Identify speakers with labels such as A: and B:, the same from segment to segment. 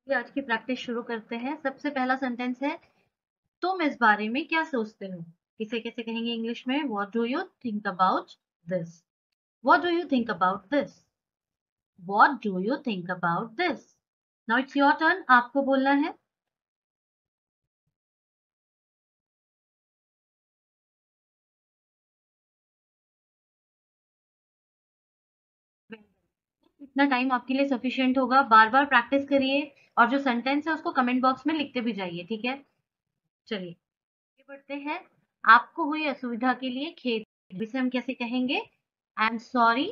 A: चलिए आज की प्रैक्टिस शुरू करते हैं। सबसे पहला सेंटेंस है, तुम इस बारे में क्या सोचते हो? इसे कैसे कहेंगे इंग्लिश में? What do you think about this? What do you think about this? What do you think about this? Now it's your turn, आपको बोलना है। इतना टाइम आपके लिए सफिशिएंट होगा। बार बार प्रैक्टिस करिए और जो सेंटेंस है उसको कमेंट बॉक्स में लिखते भी जाइए, ठीक है? चलिए आगे बढ़ते हैं। आपको हुई असुविधा के लिए खेद। इसे हम कैसे कहेंगे? I am sorry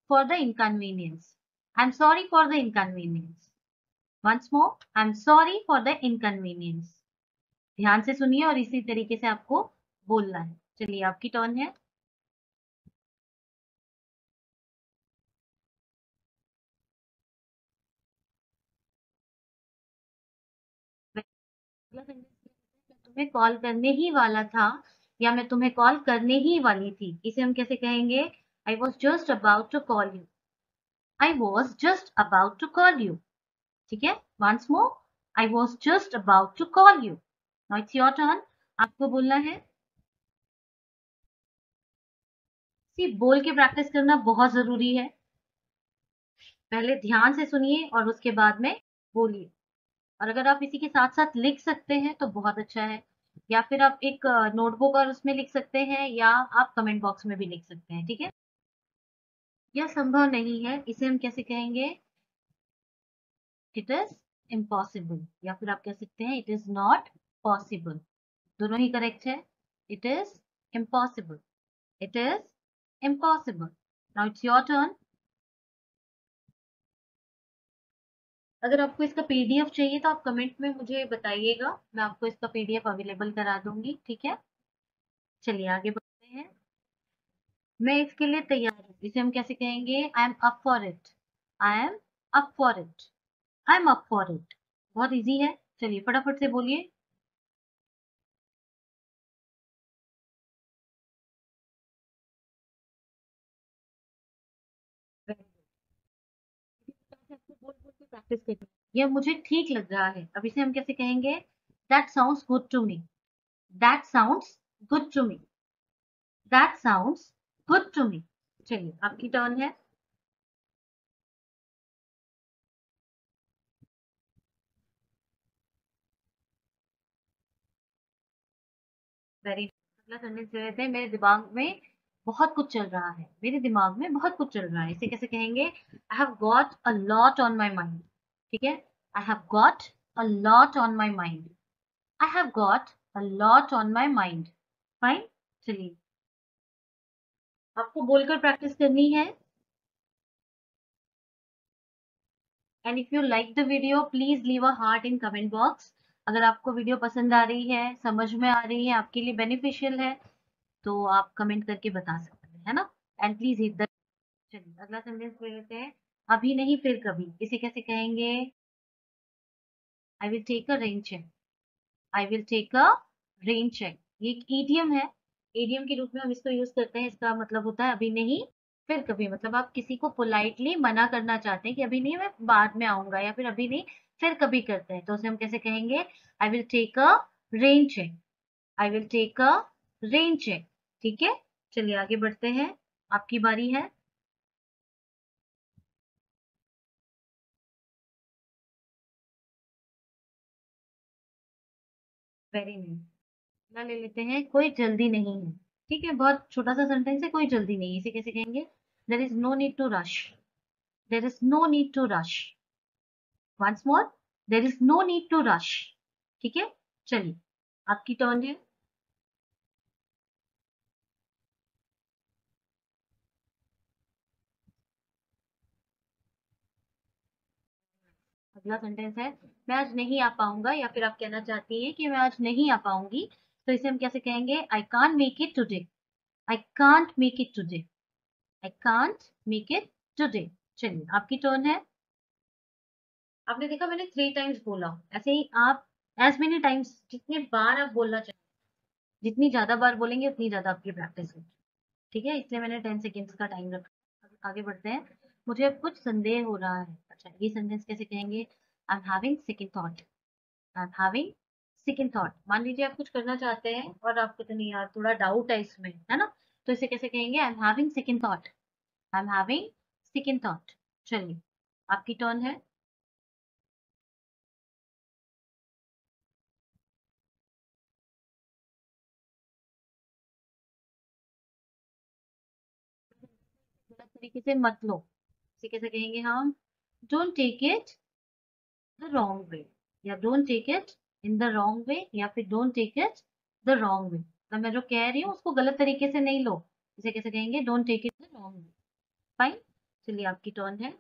A: for the inconvenience. I am sorry for the inconvenience. Once more, I am sorry for the inconvenience. ध्यान से सुनिए और इसी तरीके से आपको बोलना है। चलिए आपकी टर्न है। अगला sentence है, मैं तुम्हें कॉल करने ही वाला था या मैं तुम्हें कॉल करने ही वाली थी। इसे हम कैसे कहेंगे? I was just about to call you. I was just about to call you. ठीक है? Once more, I was just about to call you. Now it's your turn, आपको बोलना है। सी, बोल के प्रैक्टिस करना बहुत जरूरी है। पहले ध्यान से सुनिए और उसके बाद में बोलिए। और अगर आप इसी के साथ साथ लिख सकते हैं तो बहुत अच्छा है, या फिर आप एक नोटबुक और उसमें लिख सकते हैं, या आप कमेंट बॉक्स में भी लिख सकते हैं, ठीक है? यह संभव नहीं है, इसे हम कैसे कहेंगे? इट इज इम्पॉसिबल, या फिर आप कह सकते हैं इट इज नॉट पॉसिबल। दोनों ही करेक्ट है। It is impossible. It is impossible. Now it's your turn. अगर आपको इसका पीडीएफ चाहिए तो आप कमेंट में मुझे बताइएगा, मैं आपको इसका पीडीएफ अवेलेबल करा दूंगी, ठीक है? चलिए आगे बढ़ते हैं। मैं इसके लिए तैयार हूँ, इसे हम कैसे कहेंगे? I M up for it. I am up for it. I am up for it. बहुत इजी है। चलिए फटाफट से बोलिए। आपको बोल बोल के प्रैक्टिस करनी है। यह मुझे ठीक लग रहा है, अब इसे हम कैसे कहेंगे? That sounds good to me. That sounds good to me. That sounds good to me. चलिए आपकी टर्न है। वेरी। अगला सेंटेंस दे देते हैं, मेरे दिमाग में बहुत कुछ चल रहा है। मेरे दिमाग में बहुत कुछ चल रहा है, इसे कैसे कहेंगे? I have got a lot on my mind. ठीक है? आई have got a lot on my mind. I have got a lot on my mind. Fine. चलिए आपको बोलकर प्रैक्टिस करनी है। And if you like the video please leave a heart in comment box. अगर आपको video पसंद आ रही है, समझ में आ रही है, आपके लिए बेनिफिशियल है, तो आप कमेंट करके बता सकते हैं, है ना? And please hit the. चलिए अगला सेंटेंस ले लेते हैं। अभी नहीं फिर कभी, इसे कैसे कहेंगे? I will take a rain check. I will take a rain check. ये एक ईडियम है। ईडियम के रूप में हम इसको यूज करते हैं। इसका मतलब होता है अभी नहीं फिर कभी। मतलब आप किसी को पोलाइटली मना करना चाहते हैं कि अभी नहीं, मैं बाद में आऊंगा, या फिर अभी नहीं फिर कभी करते हैं, तो उसे हम कैसे कहेंगे? I will take a rain check. I will take a rain check. ठीक है? चलिए आगे बढ़ते हैं, आपकी बारी है। Very nice. ना ले लेते हैं, कोई जल्दी नहीं है। ठीक है? बहुत छोटा सा सेंटेंस है, कोई जल्दी नहीं है, इसे कैसे कहेंगे? There is no need to rush. There is no need to rush. Once more, there is no need to rush. ठीक है? चलिए आपकी टर्न है। अगला सेंटेंस है, मैं आज नहीं आ पाऊंगा, या फिर आप कहना चाहती हैं कि मैं आज नहीं आ पाऊंगी, तो इसे हम कैसे कहेंगे? I can't make it today. I can't make it today. I can't make it today. चलिए आपकी टर्न है। आपने देखा मैंने 3 टाइम्स बोला। ऐसे ही आप एज मेनी टाइम्स, जितने बार आप बोलना चाहें, जितनी ज्यादा बार बोलेंगे उतनी ज्यादा आपकी प्रैक्टिस होगी। ठीक है? इसलिए मैंने 10 सेकेंड्स का टाइम रखा। आगे बढ़ते हैं। मुझे अब कुछ संदेह हो रहा है। अच्छा, ये सेंटेंस कैसे कहेंगे? I am having second thought, I am having second thought. मान लीजिए आप कुछ करना चाहते हैं और आपको तो नहीं यार थोड़ा डाउट है इसमें, है ना, तो इसे कैसे कहेंगे? I am having second thought, I am having second thought. चलिए आपकी टर्न है। गलत तरीके से मत लो, इसे कैसे कहेंगे हम? Don't take it the wrong वे, या don't take it in the wrong वे, या फिर don't take it the wrong वे। तो मैं जो कह रही हूँ उसको गलत तरीके से नहीं लो, इसे कैसे कहेंगे? Don't take it the wrong way. Fine. चलिए आपकी टर्न है।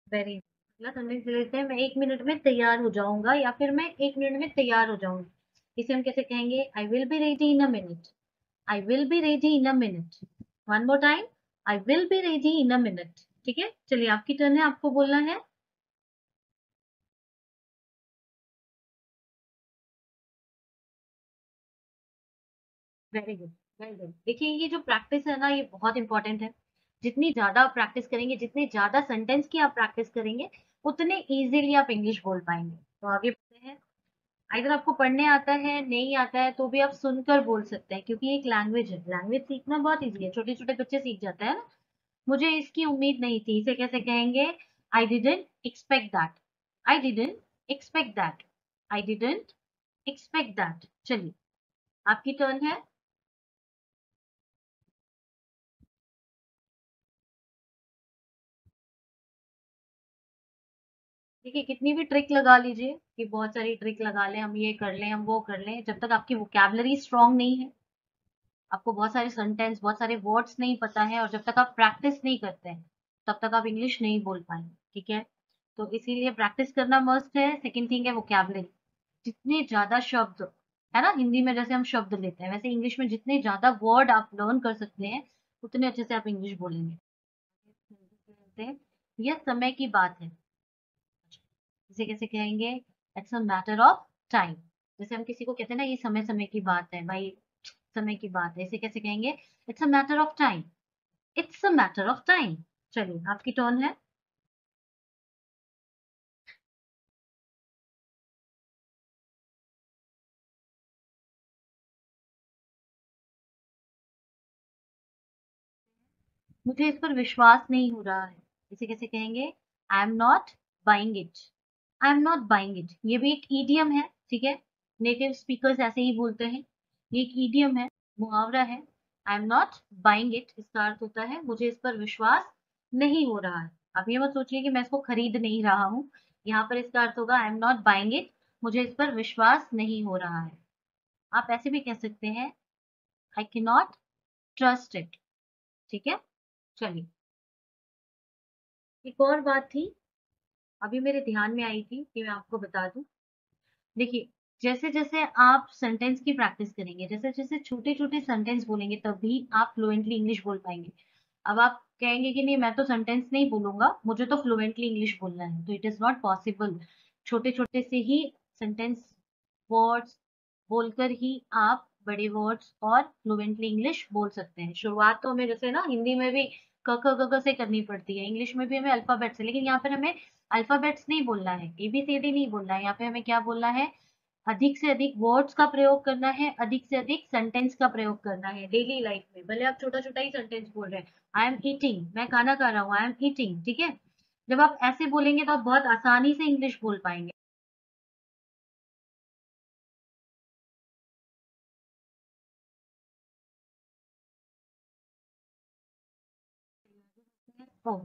A: वेरी, अगला सेंटेंस लेते हैं, मैं 1 मिनट में तैयार हो जाऊंगा, या फिर मैं 1 मिनट में तैयार हो जाऊंगी। इसे हम कैसे कहेंगे? I will be ready in a minute, I will be ready in a minute. One more time, I will be ready in a minute. ठीक है, चलिए आपकी टर्न है, आपको बोलना है। Very good, very good. देखिए ये जो प्रैक्टिस है ना, ये बहुत इंपॉर्टेंट है। जितनी ज्यादा आप प्रैक्टिस करेंगे, जितने ज्यादा सेंटेंस की आप प्रैक्टिस करेंगे, उतने इजीली आप इंग्लिश बोल पाएंगे। तो आगे बढ़ते हैं। अगर आपको पढ़ने आता है, नहीं आता है, तो भी आप सुनकर बोल सकते हैं, क्योंकि एक लैंग्वेज है, लैंग्वेज सीखना बहुत इजी है, छोटे छोटे बच्चे सीख जाते हैं ना। मुझे इसकी उम्मीद नहीं थी, इसे कैसे कहेंगे? I didn't expect that, I didn't expect that, I didn't expect that. चलिए आपकी टर्न है। देखिए कितनी भी ट्रिक लगा लीजिए, कि बहुत सारी ट्रिक लगा लें, हम ये कर लें, हम वो कर लें, जब तक आपकी वोकैबलरी स्ट्रांग नहीं है, आपको बहुत सारे सेंटेंस, बहुत सारे वर्ड्स नहीं पता है, और जब तक आप प्रैक्टिस नहीं करते हैं, तब तक आप इंग्लिश नहीं बोल पाएंगे। ठीक है, तो इसीलिए प्रैक्टिस करना मस्ट है। सेकेंड थिंग है वोकैबलरी। जितने ज्यादा शब्द, है ना, हिंदी में जैसे हम शब्द लेते हैं, वैसे इंग्लिश में जितने ज्यादा वर्ड आप लर्न कर सकते हैं, उतने अच्छे से आप इंग्लिश बोलेंगे। यह समय की बात है, इसे कैसे कहेंगे? It's a matter of time. जैसे हम किसी को कहते हैं ना, ये समय समय की बात है भाई, समय की बात है, इसे कैसे कहेंगे? It's a matter of time, it's a matter of time. चलिए आपकी टर्न है। मुझे इस पर विश्वास नहीं हो रहा है, इसे कैसे कहेंगे? I am not buying it, I am not buying it. ये भी एक ईडियम है, ठीक है, नेटिव स्पीकर्स ऐसे ही बोलते हैं। ये एक ईडियम है, मुहावरा है। I am not buying it, इसका अर्थ होता है मुझे इस पर विश्वास नहीं हो रहा है। आप ये मत सोचिए कि मैं इसको खरीद नहीं रहा हूँ, यहाँ पर इसका अर्थ होगा आई एम नॉट बाइंग इट, मुझे इस पर विश्वास नहीं हो रहा है। आप ऐसे भी कह सकते हैं, I can not trust it. ठीक है, चलिए एक और बात थी, अभी मेरे ध्यान में आई थी, कि मैं आपको बता दूं। देखिए जैसे जैसे आप सेंटेंस की प्रैक्टिस करेंगे, जैसे जैसे छोटे छोटे सेंटेंस बोलेंगे, तभी आप फ्लुएंटली इंग्लिश बोल पाएंगे। अब आप कहेंगे कि नहीं मैं तो सेंटेंस नहीं बोलूंगा, मुझे तो फ्लुएंटली इंग्लिश बोलना है, तो इट इज नॉट पॉसिबल। छोटे छोटे से ही सेंटेंस, वर्ड्स बोलकर ही आप बड़े वर्ड्स और फ्लुएंटली इंग्लिश बोल सकते हैं। शुरुआत तो हमें जैसे ना हिंदी में भी क ख ग घ से करनी पड़ती है, इंग्लिश में भी हमें अल्फाबेट से, लेकिन यहाँ पर हमें अल्फाबेट्स नहीं बोलना है, एबीसीडी नहीं बोलना है, यहाँ पे हमें क्या बोलना है? अधिक से अधिक वर्ड्स का प्रयोग करना है, अधिक से अधिक सेंटेंस का प्रयोग करना है डेली लाइफ में। भले आप छोटा छोटा ही सेंटेंस बोल रहे हैं, आई एम ईटिंग, मैं खाना खा रहा हूँ, आई एम ईटिंग। ठीक है, जब आप ऐसे बोलेंगे तो आप बहुत आसानी से इंग्लिश बोल पाएंगे। ओ,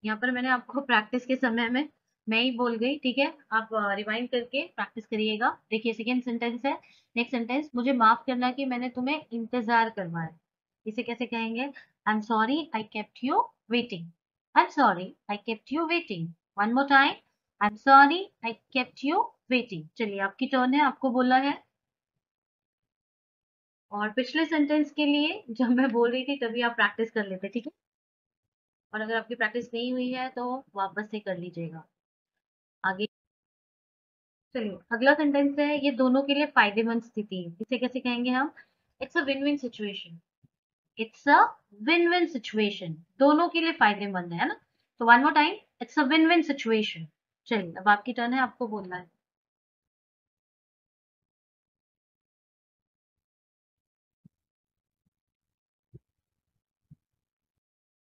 A: यहाँ पर मैंने आपको प्रैक्टिस के समय में मैं ही बोल गई, ठीक है, आप रिवाइंड करके प्रैक्टिस करिएगा। देखिए सेकेंड सेंटेंस है, नेक्स्ट सेंटेंस, मुझे माफ करना कि मैंने तुम्हें इंतजार करवाया। इसे कैसे कहेंगे? I am sorry I kept you waiting, I am sorry I kept you waiting. One more time, I am sorry I kept you waiting. चलिए आपकी टर्न है, आपको बोलना है। और पिछले सेंटेंस के लिए जब मैं बोल रही थी तभी आप प्रैक्टिस कर लेते, ठीक है, और अगर आपकी प्रैक्टिस नहीं हुई है तो वापस से कर लीजिएगा। आगे चलिए अगला सेंटेंस है, ये दोनों के लिए फायदेमंद स्थिति है। इसे कैसे कहेंगे हम? It's a win win situation. It's a win win situation, दोनों के लिए फायदेमंद है ना। तो one more time, it's a win win situation. चलिए अब आपकी टर्न है, आपको बोलना है।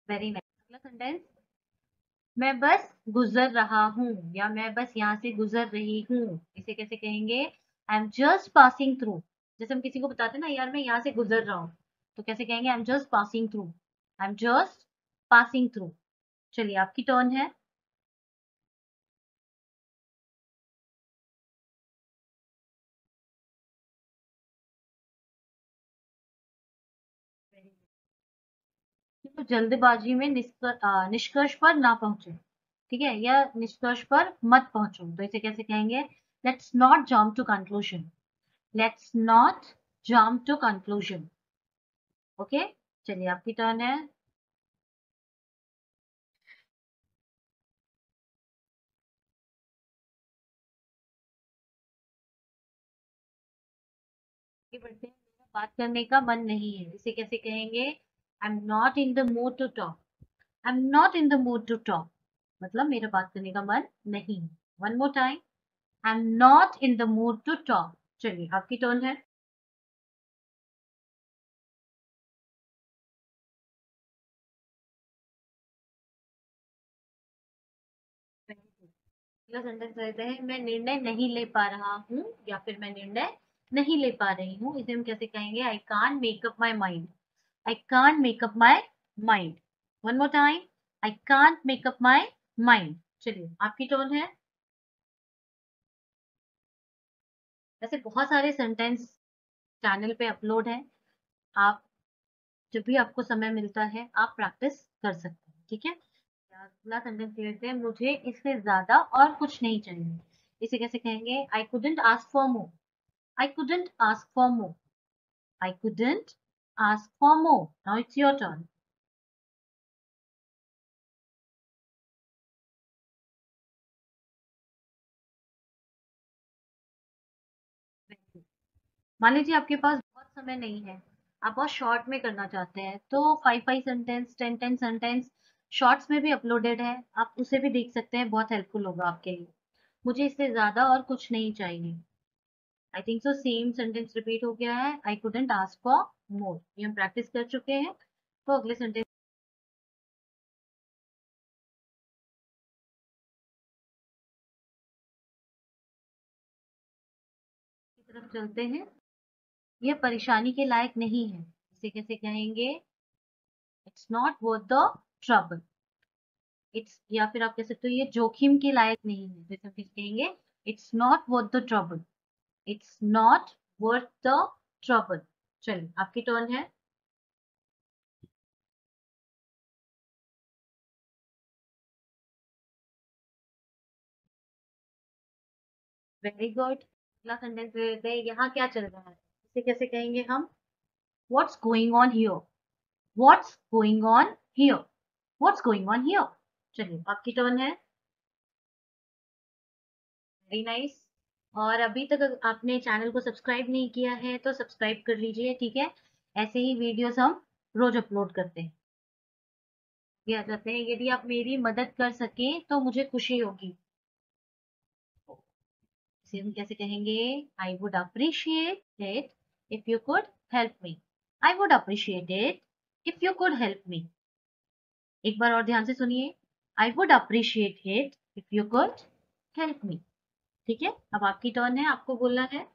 A: Very nice. अगला सेंटेंस, मैं बस गुजर रहा हूँ या मैं बस यहाँ से गुजर रही हूँ। इसे कैसे कहेंगे? I am just passing through. जैसे हम किसी को बताते हैं ना, यार मैं यहाँ से गुजर रहा हूँ, तो कैसे कहेंगे? I am just passing through. I am just passing through. चलिए आपकी टर्न है। तो जल्दबाजी में निष्कर्ष पर ना पहुंचे, ठीक है, या निष्कर्ष पर मत पहुंचो, तो इसे कैसे कहेंगे? Let's not jump to conclusion. Let's not jump to conclusion. Okay, चलिए आपकी टर्न है। आगे बढ़ते हैं। मेरा बात करने का मन नहीं है, इसे कैसे कहेंगे? I am not in the mood to talk. I am not in the mood to talk, मतलब मेरा बात करने का मन नहीं। One more time, I am not in the mood to talk. चलिए आपकी टर्न है। अगला सेंटेंस रहता है, मैं निर्णय नहीं ले पा रहा हूँ या फिर मैं निर्णय नहीं ले पा रही हूँ। इसे हम कैसे कहेंगे? I can't make up my mind. I can't make up my mind. One more time, I can't make up my mind. चलिए आपकी टर्न है। ऐसे बहुत सारे सेंटेंस चैनल पे अपलोड है। आप जब भी आपको समय मिलता है आप प्रैक्टिस कर सकते हैं, ठीक है। अगला सेंटेंस लेते हैं, मुझे इससे ज्यादा और कुछ नहीं चाहिए। इसे कैसे कहेंगे? I couldn't ask for more. I couldn't ask for more. I couldn't ask for more. Now it's your turn. मान लीजिए आपके पास बहुत समय नहीं है, आप बहुत शॉर्ट में करना चाहते हैं, तो 5 5 सेंटेंस, 10 10 सेंटेंस शॉर्ट्स में भी अपलोडेड है, आप उसे भी देख सकते हैं, बहुत हेल्पफुल होगा आपके लिए। मुझे इससे ज्यादा और कुछ नहीं चाहिए। I think so same sentence repeat हो गया है, I couldn't ask for more, ये हम प्रैक्टिस कर चुके हैं। तो अगले सेंटेंस की तरफ चलते हैं। ये परेशानी के लायक नहीं है। इसे कैसे कहेंगे? It's not worth the trouble. It's, या फिर आप कह सकते हो ये जोखिम के लायक नहीं है, जैसे हम कहेंगे it's not worth the trouble. It's not worth the trouble. चलिए आपकी टर्न है। Very good. अगला सेंटेंस लेते हैं, यहाँ क्या चल रहा है? इसे कैसे कहेंगे हम? What's going on here. What's going on here. What's going on here. चलिए आपकी टर्न है। Very nice. और अभी तक अगर आपने चैनल को सब्सक्राइब नहीं किया है तो सब्सक्राइब कर लीजिए, ठीक है। ऐसे ही वीडियोस हम रोज अपलोड करते हैं। ये आ जाते हैं, यदि आप मेरी मदद कर सके तो मुझे खुशी होगी। इसे हम कैसे कहेंगे? I would appreciate it if you could help me. I would appreciate it if you could help me. एक बार और ध्यान से सुनिए। I would appreciate it if you could help me. ठीक है, अब आपकी टर्न है, आपको बोलना है।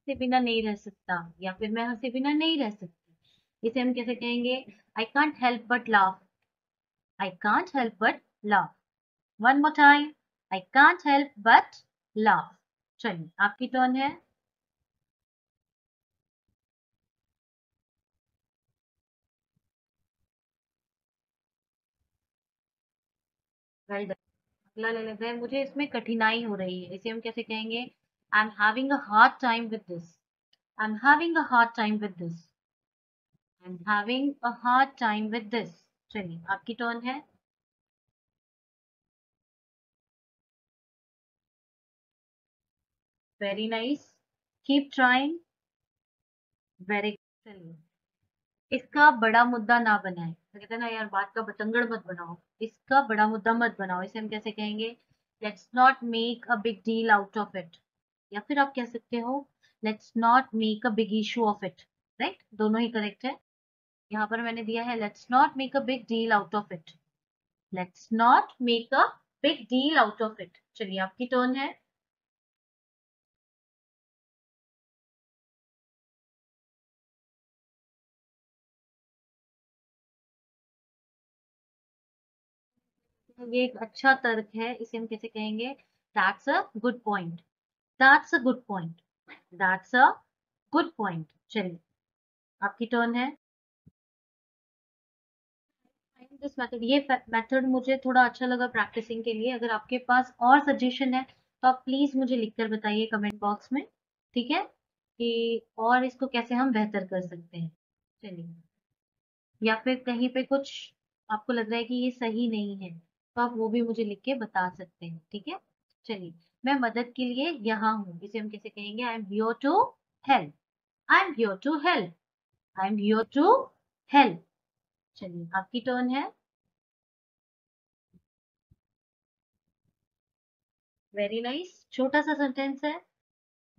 A: से बिना नहीं रह सकता या फिर मैं हंसे बिना नहीं रह सकती। इसे हम कैसे कहेंगे? I can't help but laugh. I can't help but laugh. One more time, I can't help but laugh. चलिए आपकी टर्न है। Well done. अगला ले लेते हैं, मुझे इसमें कठिनाई हो रही है। इसे हम कैसे कहेंगे? I am having a hard time with this. I am having a hard time with this. I am having a hard time with this. चलिए आपकी टर्न है। Very nice, keep trying. Very, चलिए इसका बड़ा मुद्दा ना बनाए, तो कहते हैं ना यार बात का बतंगड़ मत बनाओ, इसका बड़ा मुद्दा मत बनाओ, इसे हम कैसे कहेंगे? Let's not make a big deal out of it, या फिर आप कह सकते हो let's not make a big issue of it. Right, दोनों ही करेक्ट है। यहाँ पर मैंने दिया है let's not make a big deal out of it. Let's not make a big deal out of it. चलिए आपकी टर्न है। ये एक अच्छा तर्क है, इसे हम कैसे कहेंगे? That's a good point. That's a good point. That's a good point. चलिए आपकी टर्न है। दिस मेथड, ये मेथड मुझे थोड़ा अच्छा लगा प्रैक्टिसिंग के लिए। अगर आपके पास और सजेशन है तो आप प्लीज मुझे लिखकर बताइए कमेंट बॉक्स में, ठीक है? कि और इसको कैसे हम बेहतर कर सकते हैं। चलिए, या फिर कहीं पे कुछ आपको लग रहा है कि ये सही नहीं है तो आप वो भी मुझे लिख के बता सकते हैं, ठीक है? चलिए, मैं मदद के लिए यहाँ हूँ, इसे हम कैसे कहेंगे? I am here to help. I am here to help. I am here to help. चलिए आपकी टर्न है। वेरी नाइस, छोटा सा सेंटेंस है,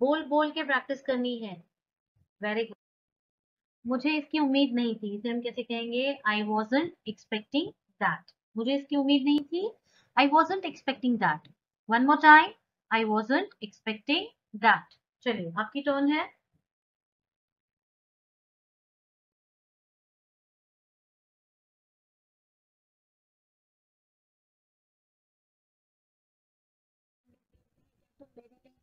A: बोल बोल के प्रैक्टिस करनी है। Very good. मुझे इसकी उम्मीद नहीं थी, इसे हम कैसे कहेंगे? आई वॉजंट एक्सपेक्टिंग दैट। मुझे इसकी उम्मीद नहीं थी। आई wasn't expecting that. One more time. I wasn't expecting that. चलिए आपकी टर्न है।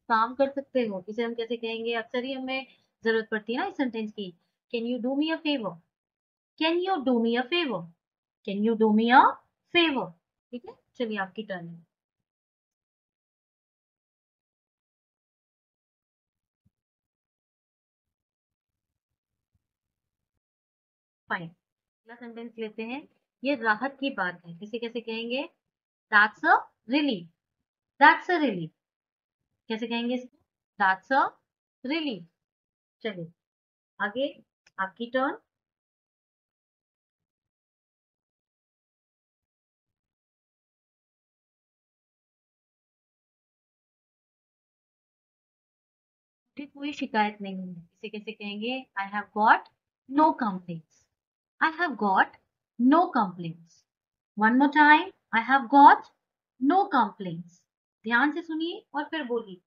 A: काम कर सकते हो, इसे हम कैसे कहेंगे? अक्सर ही हमें जरूरत पड़ती है ना इस सेंटेंस की। Can you do me a favour? Can you do me a favour? Can you do me a favour? ठीक है, चलिए आपकी टर्न है। फाइन, अगला सेंटेंस लेते हैं। ये राहत की बात है, इसे कैसे कहेंगे? That's a relief. That's a relief. कैसे कहेंगे इसको? That's a relief. चलिए आगे आपकी टर्न। मुझे कोई शिकायत नहीं है, इसे कैसे कहेंगे? I have got no complaints. I have got no complaints. One more time. I have got no complaints. ध्यान से सुनिए और फिर बोलिए।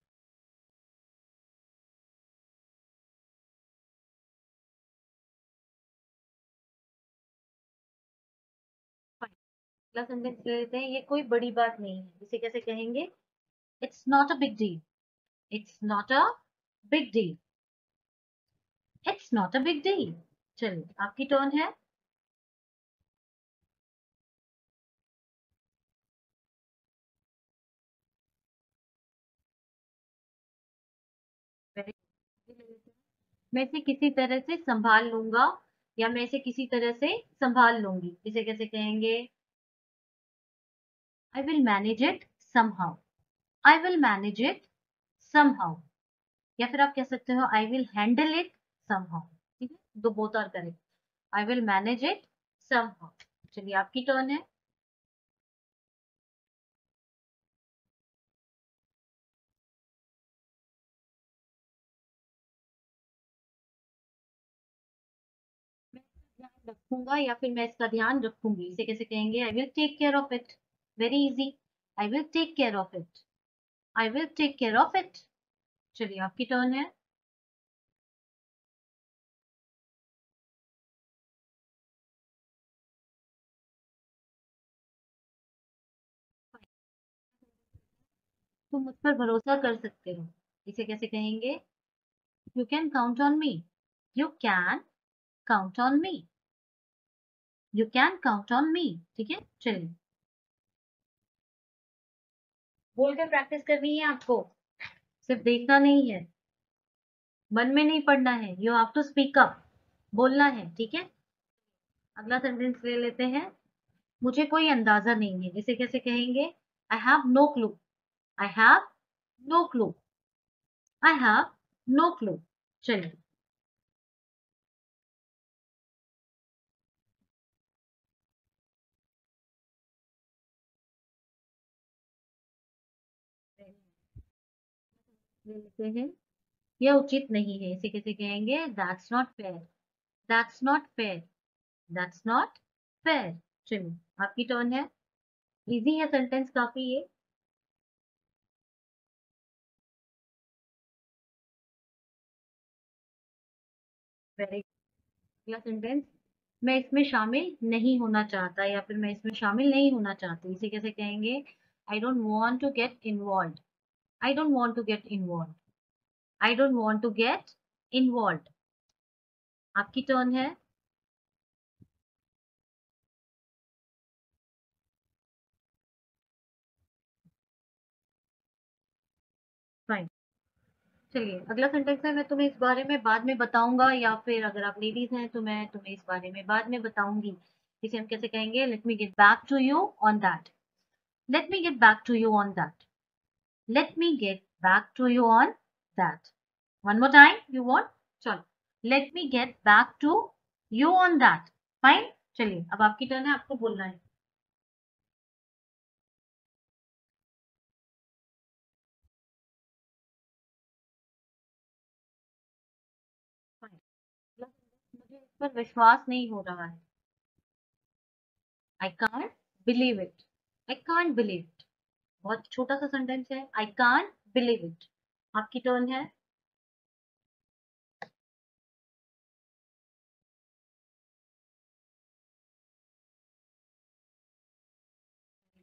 A: अगला सेंटेंस ले लेते हैं। ये कोई बड़ी बात नहीं है, इसे कैसे कहेंगे? It's not a big deal. It's not a big deal. It's not a big deal. चलिए आपकी टर्न है। मैं इसे किसी तरह से संभाल लूंगा, या मैं इसे किसी तरह से संभाल लूंगी, इसे कैसे कहेंगे? I will manage it somehow. I will manage it somehow. या फिर आप कह सकते हो I will handle it somehow. ठीक है, दो both are correct. I will manage it somehow. चलिए आपकी टर्न है। मैं इसका ध्यान रखूंगा या फिर मैं इसका ध्यान रखूंगी, इसे कैसे कहेंगे? I will take care of it. Very easy. I will take care of it. I will take care of it. चलिए आपकी टर्न है। तुम मुझ पर भरोसा कर सकते हो, इसे कैसे कहेंगे? You can count on me. You can count on me. You can count on me. ठीक है, चलिए बोलकर प्रैक्टिस करनी है आपको, सिर्फ देखना नहीं है। मन में नहीं पढ़ना है, you have to speak up, बोलना है, ठीक है। अगला सेंटेंस ले लेते हैं। मुझे कोई अंदाजा नहीं है, इसे कैसे कहेंगे? I have no clue, I have no clue, I have no clue. चलिए, ले लेते हैं। यह उचित नहीं है, इसे कैसे कहेंगे? That's not fair, that's not fair, that's not fair. चलिए, आपकी टर्न है। इजी है सेंटेंस काफी ये। वेरी, अगला सेंटेंस। मैं इसमें शामिल नहीं होना चाहता, या फिर मैं इसमें शामिल नहीं होना चाहती, इसे कैसे कहेंगे? I don't want to get involve, I don't want to get involve, I don't want to get involve. आपकी टर्न है। फाइन। चलिए, अगला सेंटेंस है। मैं तुम्हें इस बारे में बाद में बताऊंगा, या फिर अगर आप लेडीज हैं तो मैं तुम्हें इस बारे में बाद में बताऊंगी। इसे हम कैसे कहेंगे? Let me gate back to you on that, let me gate back to you on that, let me gate back to you on that. One more time you want? चलो, let me gate back to you on that. Fine. चलिए, अब आपकी turn है, आपको बोलना है। Fine. मुझे इस पर विश्वास नहीं हो रहा है। I can't believe it, I can't believe it. बहुत छोटा सा सेंटेंस है, आई कांट बिलीव इट। आपकी टर्न है।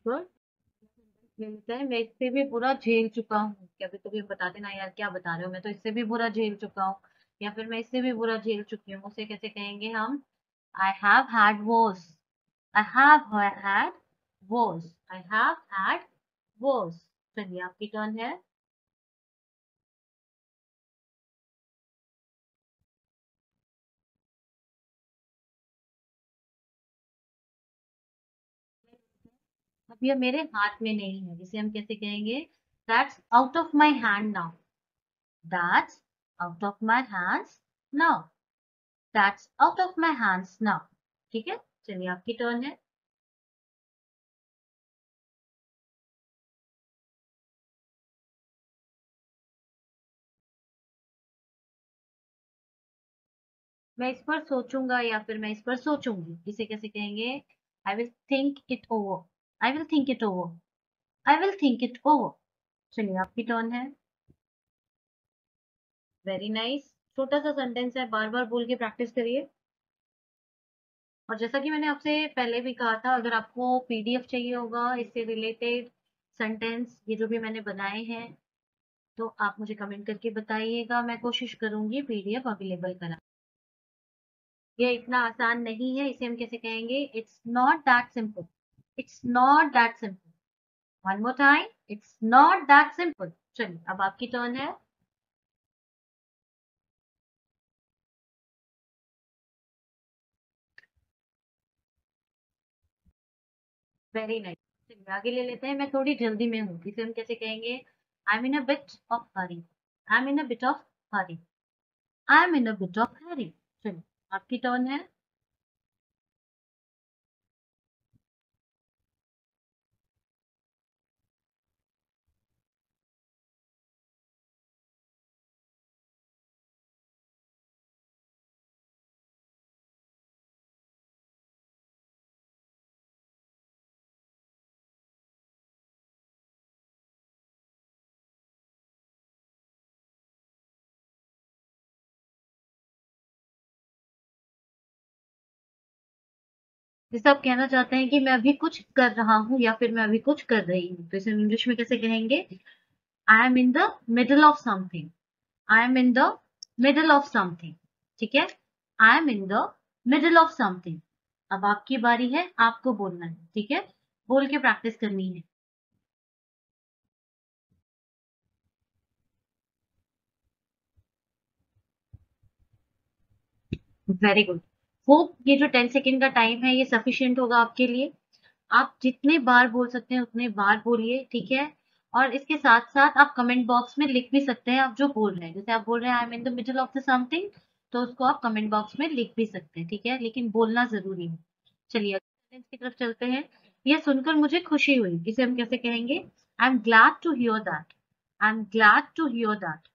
A: गुड। मिलता है। मैं इससे भी बुरा झेल चुका हूँ। कभी कभी बता देना यार, क्या बता रहे हो, मैं तो इससे भी बुरा झेल चुका हूँ, या फिर मैं इससे भी बुरा झेल चुकी हूँ, उसे कैसे कहेंगे हम? I have had worse, I have had worse, I have had worse. चलिए, आपकी टर्न है। अब ये मेरे हाथ में नहीं है, इसे हम कैसे कहेंगे? That's out of my hand now, that's out of my hands now, that's out of my hands now. ठीक है। चलिए, आपकी टर्न है। मैं इस पर सोचूंगा, या फिर मैं इस पर सोचूंगी, इसे कैसे कहेंगे? I will think it over, I will think it over, I will think it over. चलिए, आपकी टर्न है। Very nice. छोटा सा सेंटेंस है, बार बार बोल के प्रैक्टिस करिए। और जैसा कि मैंने आपसे पहले भी कहा था, अगर आपको पीडीएफ चाहिए होगा इससे रिलेटेड सेंटेंस, ये जो भी मैंने बनाए हैं, तो आप मुझे कमेंट करके बताइएगा, मैं कोशिश करूंगी पीडीएफ अवेलेबल करा। ये इतना आसान नहीं है, इसे हम कैसे कहेंगे? It's not that simple, it's not that simple. One more time, it's not that simple. चलिए, अब आपकी टर्न है। Very nice. चलिए, आगे ले लेते हैं। मैं थोड़ी जल्दी में हूँ, इसे हम कैसे कहेंगे? I M in a bit of Hari, I am in a bit of Hari, I am in a bit of हरी। चलिए, आपकी टर्न है। जैसे आप कहना चाहते हैं कि मैं अभी कुछ कर रहा हूँ, या फिर मैं अभी कुछ कर रही हूँ, तो इसे इंग्लिश में कैसे कहेंगे? I M in the middle of something, I am in the middle of something. ठीक है। I M in the middle of something. अब आपकी बारी है, आपको बोलना है, ठीक है। बोल के प्रैक्टिस करनी है। Very good. होप ये जो 10 सेकेंड का टाइम है ये सफिशिएंट होगा आपके लिए। आप जितने बार बोल सकते हैं उतने बार बोलिए, ठीक है। और इसके साथ साथ आप कमेंट बॉक्स में लिख भी सकते हैं आप जो बोल रहे हैं। जैसे आप बोल रहे हैं I M in the middle of the something, तो उसको आप कमेंट बॉक्स में लिख भी सकते हैं, ठीक है, लेकिन बोलना जरूरी है। चलिए सेंटेंस की तरफ चलते हैं। ये सुनकर मुझे खुशी हुई, इसे हम कैसे कहेंगे? I am glad to hear that. I am glad to hear that,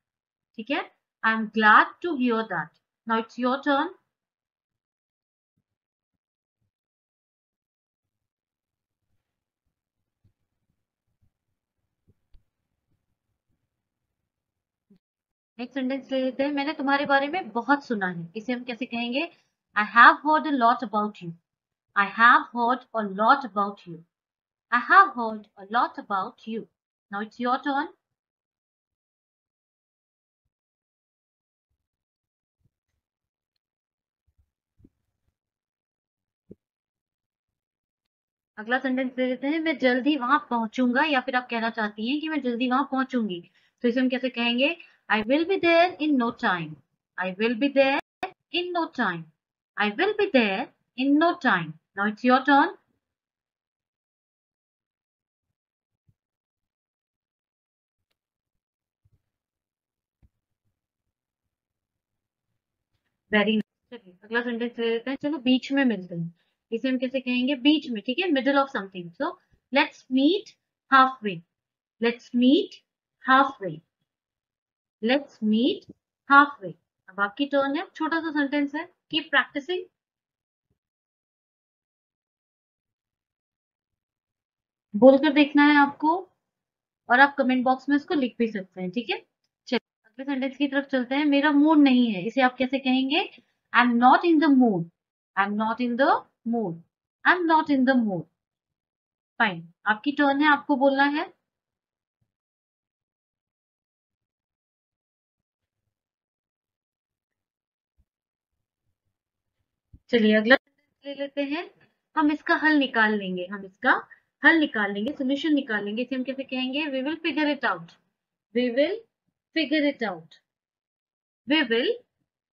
A: ठीक है। I am glad to hear that. Now it's your turn. Next sentence ले लेते हैं। मैंने तुम्हारे बारे में बहुत सुना है, इसे हम कैसे कहेंगे? I have heard a lot about you. I have heard a lot about you. I have heard a lot about you. Now it's your turn. अगला सेंटेंस ले लेते हैं। मैं जल्दी वहां पहुंचूंगा, या फिर आप कहना चाहती हैं कि मैं जल्दी वहां पहुंचूंगी, तो इसे हम कैसे कहेंगे? I will be there in no time. I will be there in no time. I will be there in no time. Now it's your turn. Very nice. चलिए अगला सेंटेंस ले लेते हैं। चलो बीच में मिलते हैं, इसे हम कैसे कहेंगे? बीच में, ठीक है, middle of something. So let's meet half way. Let's meet half way. Let's meet half way. अब आपकी टर्न है। छोटा सा सेंटेंस है, कीप प्रैक्टिसिंग। बोलकर देखना है आपको, और आप कमेंट बॉक्स में इसको लिख भी सकते हैं, ठीक है। चलिए अगले सेंटेंस की तरफ चलते हैं। मेरा मूड नहीं है, इसे आप कैसे कहेंगे? I am not in the mood. I am not in the mood. I am not in the mood. Fine, आपकी टर्न है, आपको बोलना है। चलिए अगला ले लेते हैं। हम इसका हल निकाल लेंगे, हम इसका हल निकाल लेंगे, सोल्यूशन निकाल लेंगे। इसे हम कैसे कहेंगे? We will figure it out. We will figure it out. We will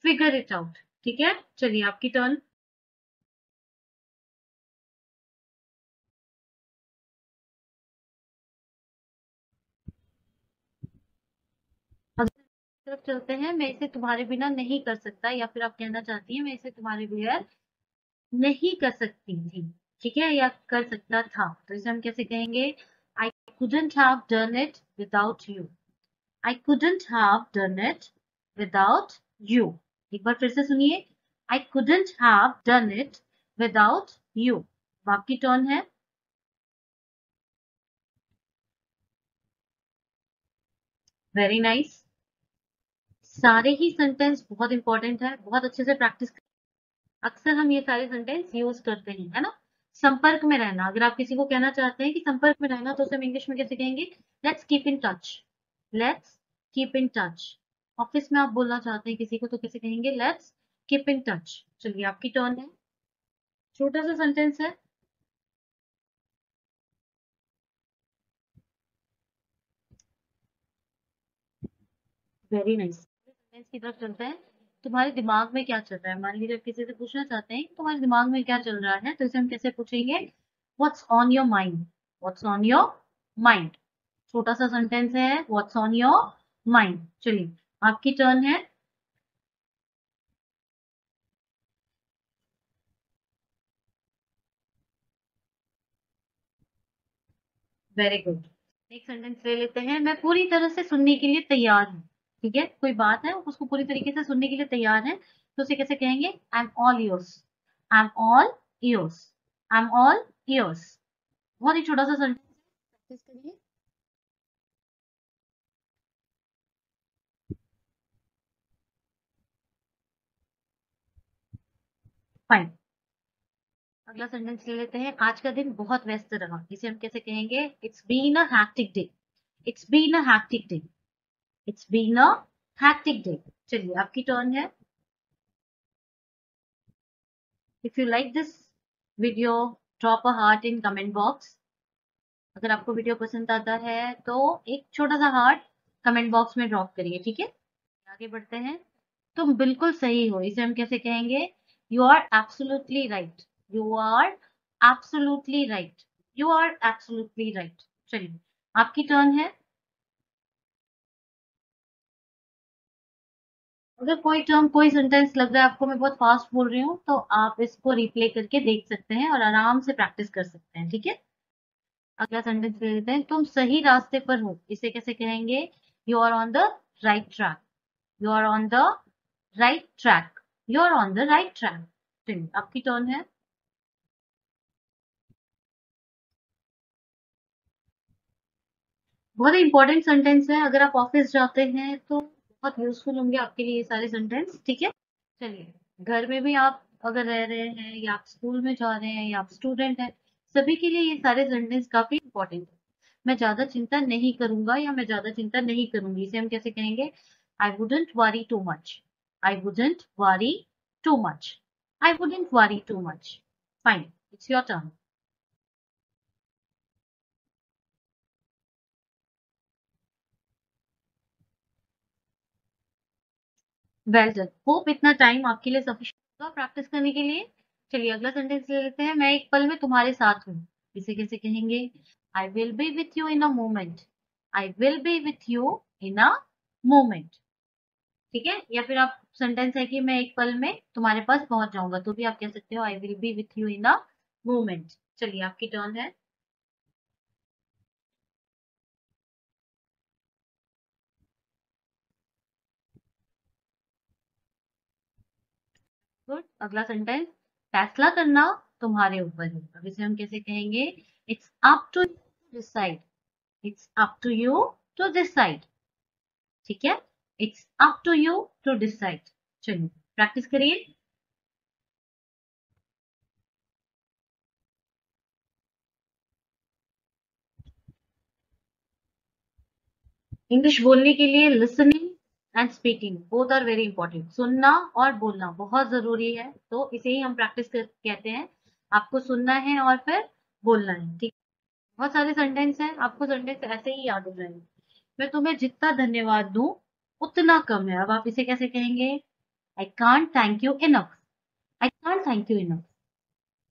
A: figure it out, ठीक है। चलिए आपकी टर्न। अगली तरफ चलते हैं। मैं इसे तुम्हारे बिना नहीं कर सकता, या फिर आप कहना चाहती हैं मैं इसे तुम्हारे बगैर नहीं कर सकती थी, ठीक है, या कर सकता था, तो इसे हम कैसे कहेंगे? आई couldn't have done it without you. I couldn't have done it without you. एक बार फिर से सुनिए। I couldn't have done it without you. अब आपकी टर्न है। Very nice. सारे ही सेंटेंस बहुत इंपॉर्टेंट है, बहुत अच्छे से प्रैक्टिस। अक्सर हम ये सारे सेंटेंस यूज करते हैं, है ना। संपर्क में रहना, अगर आप किसी को कहना चाहते हैं कि संपर्क में रहना, तो उसे हम इंग्लिश में कैसे कहेंगे? Let's keep in touch. Let's keep in touch. Office में आप बोलना चाहते हैं किसी को, तो कैसे कहेंगे? Let's keep in touch. चलिए आपकी टर्न है। छोटा सा सेंटेंस है। Very nice. सेंटेंस की तरफ चलते हैं। तुम्हारे दिमाग में क्या चल रहा है? मान लीजिए आप किसी से पूछना चाहते हैं तुम्हारे दिमाग में क्या चल रहा है, तो इसे हम कैसे पूछेंगे? What's on your mind. What's on your mind. छोटा सा सेंटेंस है, व्हाट्स ऑन योर माइंड। चलिए आपकी टर्न है। Very good. एक सेंटेंस ले लेते हैं। मैं पूरी तरह से सुनने के लिए तैयार हूँ, ठीक है, कोई बात है उसको पूरी तरीके से सुनने के लिए तैयार है, तो उसे कैसे कहेंगे? I am all years. I am all years. I am all years. बहुत ही छोटा सा सेंटेंस है, प्रैक्टिस करिए। फाइन। अगला सेंटेंस ले लेते हैं। आज का दिन बहुत व्यस्त रहा, इसे हम कैसे कहेंगे? It's been a hectic day. It's been a hectic day. It's been a hectic day. चलिए आपकी टर्न है। If you like this video, drop a heart in comment box. अगर आपको वीडियो पसंद आता है तो एक छोटा सा हार्ट कमेंट बॉक्स में ड्रॉप करिए, ठीक है। आगे बढ़ते हैं। तुम बिल्कुल सही हो, इसे हम कैसे कहेंगे? You are absolutely right. You are absolutely right. You are absolutely right. चलिए, आपकी टर्न है। अगर कोई टर्म, कोई सेंटेंस लग रहा है आपको मैं बहुत फास्ट बोल रही हूँ, तो आप इसको रिप्ले करके देख सकते हैं और आराम से प्रैक्टिस कर सकते हैं, ठीक है? अगला सेंटेंस ले लेते हैं। तुम सही रास्ते पर हो, इसे कैसे कहेंगे? You are on the right track. You are on the right track. You are on the right track. चलिए, आपकी टर्न है। बहुत ही इंपॉर्टेंट सेंटेंस है, अगर आप ऑफिस जाते हैं तो बहुत यूजफुल होंगे आपके लिए ये सारे सेंटेंस, ठीक है? चलिए, घर में भी आप अगर रह रहे हैं या आप स्कूल में जा रहे हैं या आप स्टूडेंट हैं, सभी के लिए ये सारे सेंटेंस काफी इंपॉर्टेंट है। मैं ज्यादा चिंता नहीं करूंगा या मैं ज्यादा चिंता नहीं करूंगी, इसे हम कैसे कहेंगे? I wouldn't worry too much. I wouldn't worry too much. I wouldn't worry too much. Fine, it's your turn. Well done. Hope इतना टाइम आपके लिए सफिशिएंट होगा प्रैक्टिस करने के लिए। चलिए, अगला सेंटेंस ले लेते हैं। मैं एक पल में तुम्हारे साथ हूँ, इसे कैसे कहेंगे? I will B with you in a moment. I will B with you in a moment. ठीक है? या फिर आप सेंटेंस है कि मैं एक पल में तुम्हारे पास पहुंच जाऊंगा, तो भी आप कह सकते हो I will B with you in a moment. चलिए, आपकी टर्न है। गुड। अगला सेंटेंस, फैसला करना तुम्हारे ऊपर है, अब इसे हम कैसे कहेंगे? It's up to decide. It's up to you to decide. ठीक है? It's up to you to decide. चलिए, प्रैक्टिस करिए। इंग्लिश बोलने के लिए listening and speaking both are very important. सुनना और बोलना बहुत जरूरी है, तो इसे ही हम प्रैक्टिस कर कहते हैं। आपको सुनना है और फिर बोलना है, ठीक? बहुत सारे सेंटेंस हैं, आपको सेंटेंस ऐसे ही याद हो जाएंगे। मैं तुम्हें जितना धन्यवाद दूं उतना कम है, अब आप इसे कैसे कहेंगे? I can't thank you enough. I can't thank you enough.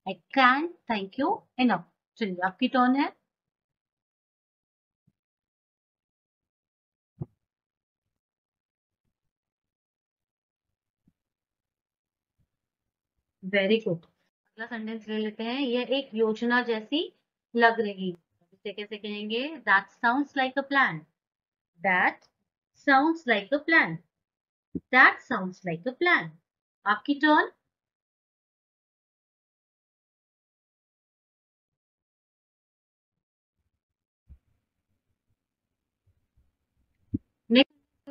A: I can't thank you enough. चलिए, आपकी टर्न है। Very good. अगला सेंटेंस ले लेते हैं। यह एक योजना जैसी लग रही है, इसे कैसे कहेंगे? That sounds like a plan. That sounds like a plan. That sounds like a plan. आपकी टर्न। नेक्स्ट,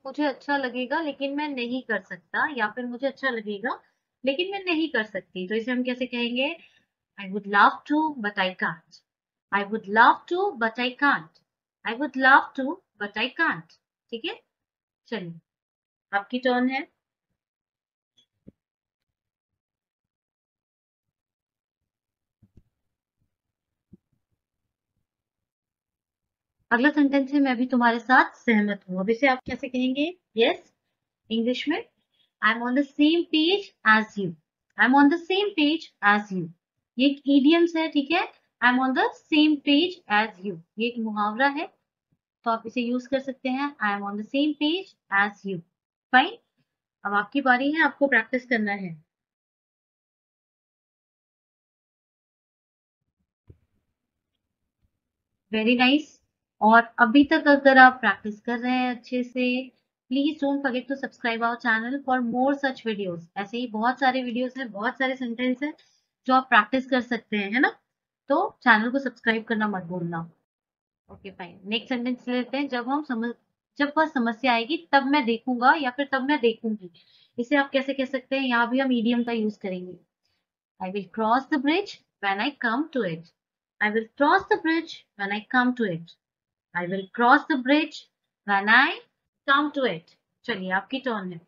A: मुझे अच्छा लगेगा लेकिन मैं नहीं कर सकता, या फिर मुझे अच्छा लगेगा लेकिन मैं नहीं कर सकती, तो इसे हम कैसे कहेंगे? I would love to but I can't. I would love to but I can't. I would love to but I can't. ठीक है? चलिए, आपकी टर्न है। अगला सेंटेंस है, मैं भी तुम्हारे साथ सहमत हूँ, अब इसे आप कैसे कहेंगे? यस, इंग्लिश में, I am on the same page as you. I am on the same page as you. ये एक इडियम्स है, ठीक है? I am on the same page as you, ये एक मुहावरा है, तो आप इसे यूज कर सकते हैं। I am on the same page as you. Fine. अब आपकी बारी है, आपको प्रैक्टिस करना है। Very nice. और अभी तक अगर आप प्रैक्टिस कर रहे हैं अच्छे से, please don't forget to subscribe our channel for more such videos. ऐसे ही बहुत सारे वीडियोस हैं, बहुत सारे सेंटेंस हैं जो आप प्रैक्टिस कर सकते हैं, है ना? तो चैनल को सब्सक्राइब करना मत भूलना। Okay, fine. नेक्स्ट सेंटेंस लेते हैं। जब वह समस्या आएगी तब मैं देखूंगा या फिर तब मैं देखूंगी, इसे आप कैसे कह सकते हैं? यहाँ भी हम ईडियम का यूज करेंगे। I will cross the bridge when I come to it. I will cross the bridge when I come to it. I will cross the bridge when I come to it. चलिए, आपकी turn है।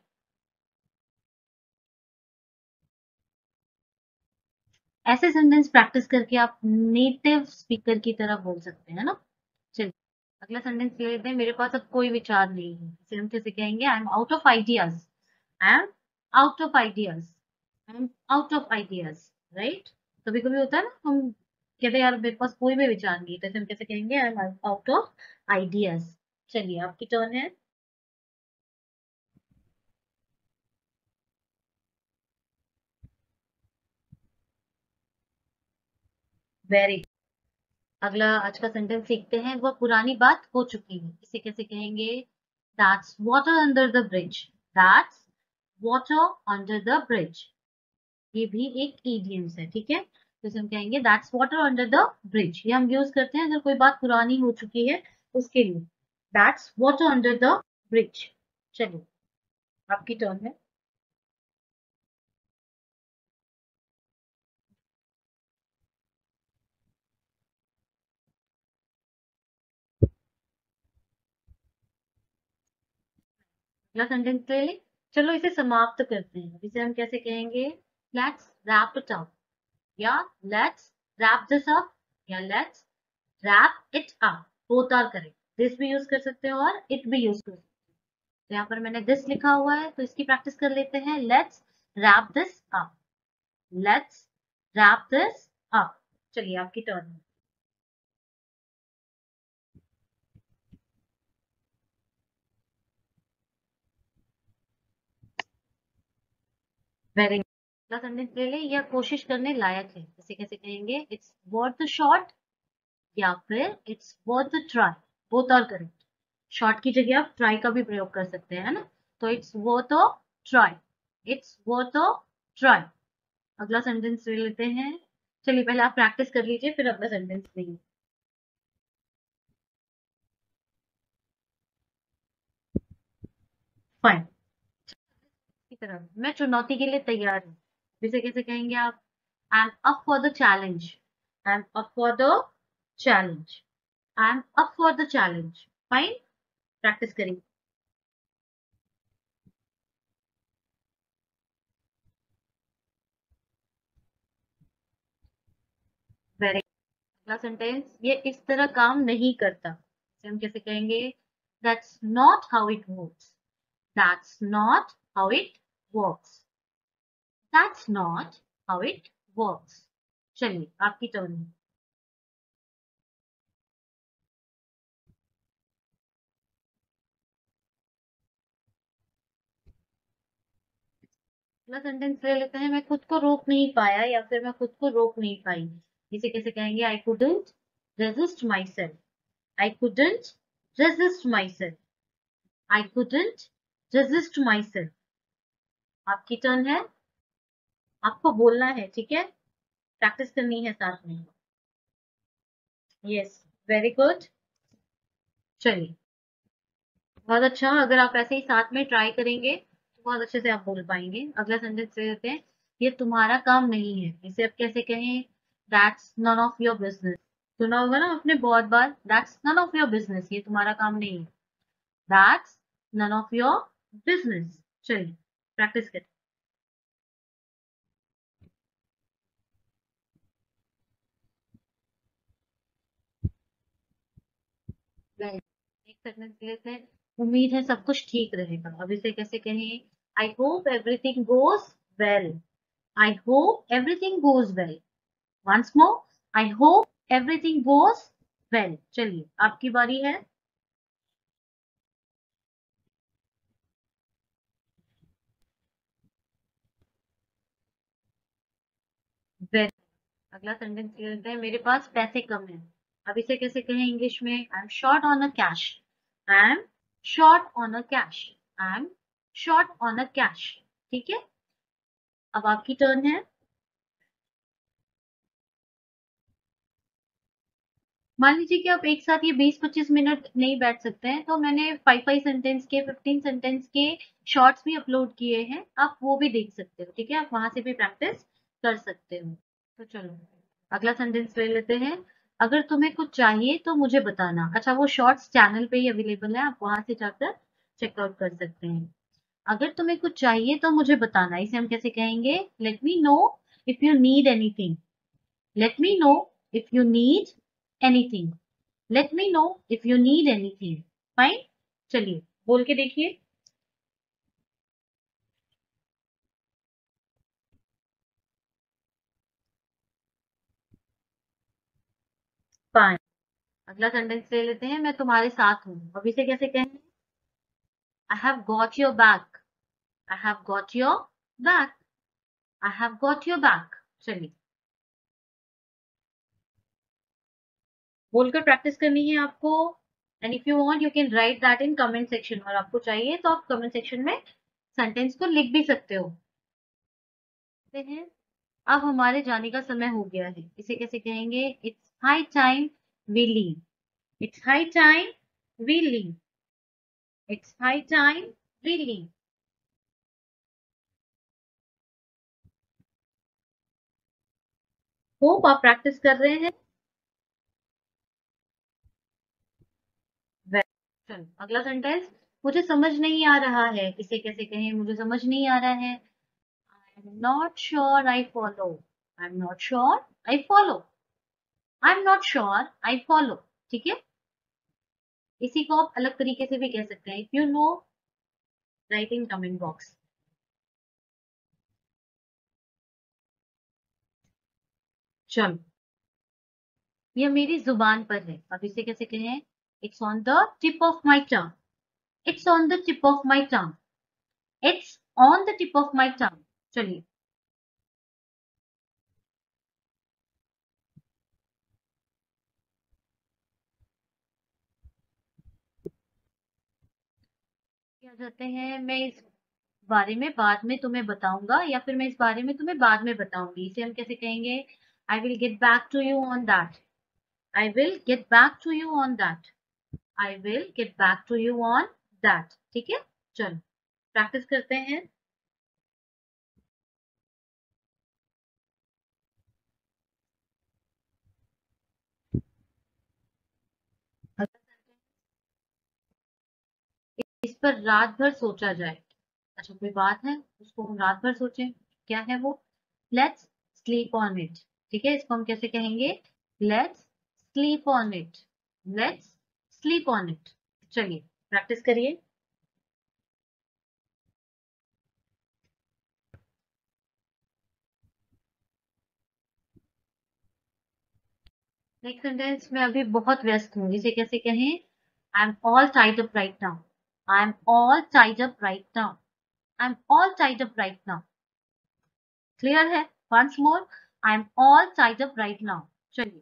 A: ऐसे sentence practice करके आप native speaker की तरह बोल सकते हैं ना? चलिए, अगला सेंटेंस ले लेते हैं। मेरे पास अब कोई विचार नहीं है, इसे हम कैसे कहेंगे? I am out of ideas. I am out of ideas. I am out of ideas, right? कभी कभी होता है ना, हम कहते हैं यार मेरे पास कोई भी विचार नहीं, तो ऐसे हम कैसे कहेंगे? I am out of ideas. चलिए आपकी टर्न है। वेरी। अगला आज का सेंटेंस सीखते हैं। वह पुरानी बात हो चुकी है, इसे कैसे कहेंगे? That's water under the bridge. That's water under the bridge. ये भी एक इडियम्स है, ठीक है? तो इसे हम कहेंगे that's water under the bridge. ये हम यूज करते हैं अगर कोई बात पुरानी हो चुकी है उसके लिए। That's water under the bridge. चलिए आपकी टर्न है। अगला सेंटेंस ले ले। चलो इसे समाप्त करते हैं। इसे हम कैसे कहेंगे? लेट्स रैप इट अप, या लेट्स रैप दिस अप, या let's wrap it up. Both are correct. This भी यूज कर सकते हैं और इट भी यूज कर सकते हैं। तो यहाँ पर मैंने दिस लिखा हुआ है, तो इसकी प्रैक्टिस कर लेते हैं। Let's wrap this up. Let's wrap this up. चलिए आपकी टर्न है। वेरी। अगला सेंटेंस ले ले। यह कोशिश करने लायक है, इसे कैसे कहेंगे? इट्स वर्थ द शॉट, या फिर it's worth the try. Both are correct. Short की जगह आप ट्राई का भी प्रयोग कर सकते हैं, है ना? तो it's worth a try. It's worth a try. अगला सेंटेंस ले लेते हैं। चलिए पहले आप प्रैक्टिस कर लीजिए, फिर अगला सेंटेंस लेंगे। फाइन। की तरह मैं चुनौती के लिए तैयार हूँ, इसे कैसे कहेंगे आप? I am up for the challenge. I am up for the challenge. I am up for the challenge. Fine. Practice करेंगे। वेरी। अगला सेंटेंस। ये इस तरह काम नहीं करता, इसे हम कैसे कहेंगे? That's not how it works. That's not how it works. That's not how it works. चलिए आपकी टर्न है। अगला सेंटेंस ले लेते हैं। मैं खुद को रोक नहीं पाया, या फिर मैं खुद को रोक नहीं पाई। इसे कैसे कहेंगे? I couldn't resist my self. I couldn't resist my self. I couldn't resist my self. आपकी टर्न है। आपको बोलना है, ठीक है? प्रैक्टिस करनी है साथ में। यस। Very good. चलिए बहुत अच्छा। अगर आप ऐसे ही साथ में ट्राई करेंगे तो बहुत अच्छे से आप बोल पाएंगे। अगला सेंटेंस ले लेते हैं। ये तुम्हारा काम नहीं है, इसे आप कैसे कहें? That's none of your business. सुना होगा ना आपने बहुत बार, that's none of your business. ये तुम्हारा काम नहीं है। That's none of your business. चलिए प्रैक्टिस करें। एक सेंटेंस ले लेते हैं। उम्मीद है सब कुछ ठीक रहेगा। अब इसे कैसे कहें? I hope everything goes well. I hope everything goes well. Once more. I hope everything goes well. चलिए आपकी बारी है। वेल। अगला सेंटेंस लेते हैं। मेरे पास पैसे कम है। अब इसे कैसे कहें इंग्लिश में? I am short on a cash. I am short on a cash. I am short on a cash. ठीक है। अब आपकी टर्न है। मान लीजिए कि आप एक साथ ये 20-25 मिनट नहीं बैठ सकते हैं, तो मैंने 5 सेंटेंस के, 15 सेंटेंस के शॉर्ट्स भी अपलोड किए हैं। आप वो भी देख सकते हो, ठीक है? आप वहां से भी प्रैक्टिस कर सकते हो। तो चलो अगला सेंटेंस ले लेते हैं। अगर तुम्हें कुछ चाहिए तो मुझे बताना। अच्छा, वो शॉर्ट्स चैनल पे ही अवेलेबल है, आप वहां से जाकर चेकआउट कर सकते हैं। अगर तुम्हें कुछ चाहिए तो मुझे बताना, इसे हम कैसे कहेंगे? Let me know if you need anything. Let me know if you need anything. Let me know if you need anything. Fine. चलिए बोल के देखिए। फाइन। अगला सेंटेंस ले लेते हैं, मैं तुम्हारे साथ हूँ। अब इसे कैसे कहें? आई have got your back. I have got your back. I have got your back. चलिए, बोलकर प्रैक्टिस करनी है आपको। And if you want you can write that in comment section, और आपको चाहिए तो आप कमेंट सेक्शन में सेंटेंस को लिख भी सकते हो। हैं, अब हमारे जाने का समय हो गया है। इसे कैसे कहेंगे? It's high time we leave. It's high time we leave. It's high time we leave. Hope आप प्रैक्टिस कर रहे हैं। चलो, अगला सेंटेंस। मुझे समझ नहीं आ रहा है, इसे कैसे कहें? मुझे समझ नहीं आ रहा है। I am not sure I follow. I am not sure I follow. I am not sure I follow. ठीक है, इसी को आप अलग तरीके से भी कह सकते हैं। If you know, right in comment box. चलो, ये मेरी जुबान पर है। अब इसे कैसे कहें? It's on the tip of my tongue. It's on the tip of my tongue. It's on the tip of my टंग। चलिए, क्या कहते हैं? मैं इस बारे में बाद में तुम्हें बताऊंगा, या फिर मैं इस बारे में तुम्हें बाद में बताऊंगी। इसे हम कैसे कहेंगे? I will get back to you on that. I will get back to you on that. I will get back to you on that. ठीक है, चलो प्रैक्टिस करते हैं। इस पर रात भर सोचा जाए। अच्छा, कोई बात है, उसको हम रात भर सोचें। क्या है वो? Let's sleep on it. ठीक है, इसको हम कैसे कहेंगे? Let's sleep on it. Let's sleep on it. चलिए, प्रैक्टिस करिए। Next sentence. मैं अभी बहुत व्यस्त हूँ, इसे कैसे कहें? I am all tied up right now. I am all tied up right now. I am all tied up right now. Clear है? Once more, I am all tied up right now. चलिए,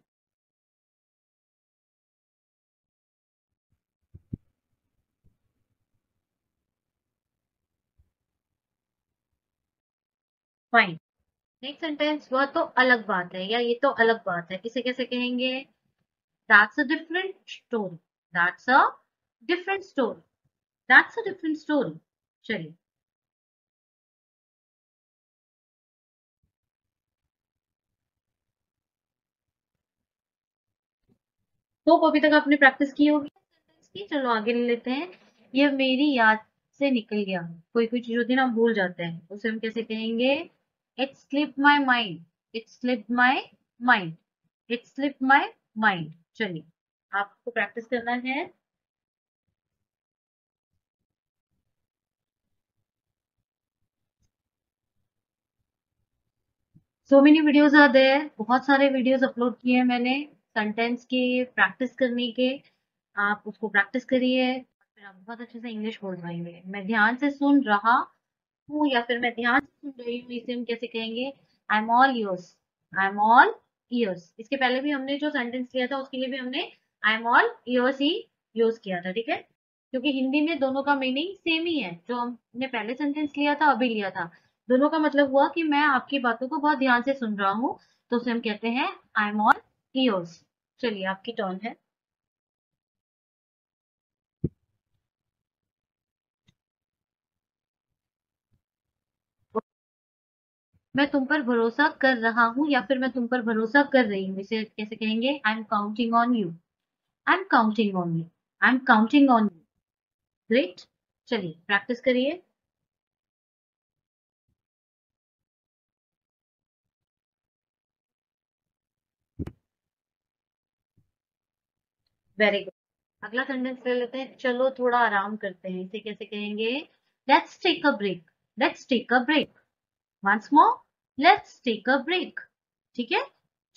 A: fine. Next sentence. वह तो अलग बात है, या ये तो अलग बात है। इसे कैसे कहेंगे? That's a different story. That's a different story. That's a different story. चलिए, तो अभी तक आपने प्रैक्टिस की होगी सेंटेंस की। चलो आगे ले लेते हैं। ये मेरी याद से निकल गया। कोई कोई चीज होती है ना, हम भूल जाते हैं, उसे हम कैसे कहेंगे? It slip my mind. It slip my mind. It slip my mind. चलिए, आपको प्रैक्टिस करना है। So many videos are there. बहुत सारे वीडियोस अपलोड किए हैं मैंने सेंटेंस के प्रैक्टिस करने के। आप उसको प्रैक्टिस करिए, फिर आप बहुत अच्छे से इंग्लिश बोल पाएंगे। मैं ध्यान से सुन रहा हूँ, या फिर मैं ध्यान से सुन रही हूँ, इसे हम कैसे कहेंगे? I am all years. I am all years. इसके पहले भी हमने जो सेंटेंस लिया था, उसके लिए भी हमने I am all years he use किया था। ठीक है, क्योंकि हिंदी में दोनों का मीनिंग सेम ही है। जो हमने पहले सेंटेंस लिया था, अभी लिया था, दोनों का मतलब हुआ कि मैं आपकी बातों को बहुत ध्यान से सुन रहा हूँ। तो उसे हम कहते हैं आई एम ऑल ईयर्स। चलिए, आपकी टर्न है। मैं तुम पर भरोसा कर रहा हूँ, या फिर मैं तुम पर भरोसा कर रही हूँ। इसे कैसे कहेंगे? I M counting on you. I M counting on you. I M counting on you. Great. चलिए, प्रैक्टिस करिए। Very good. अगला सेंटेंस ले लेते हैं। चलो थोड़ा आराम करते हैं। इसे कैसे कहेंगे? Let's take a break. Let's take a break. Once more, let's take a break. ठीक है,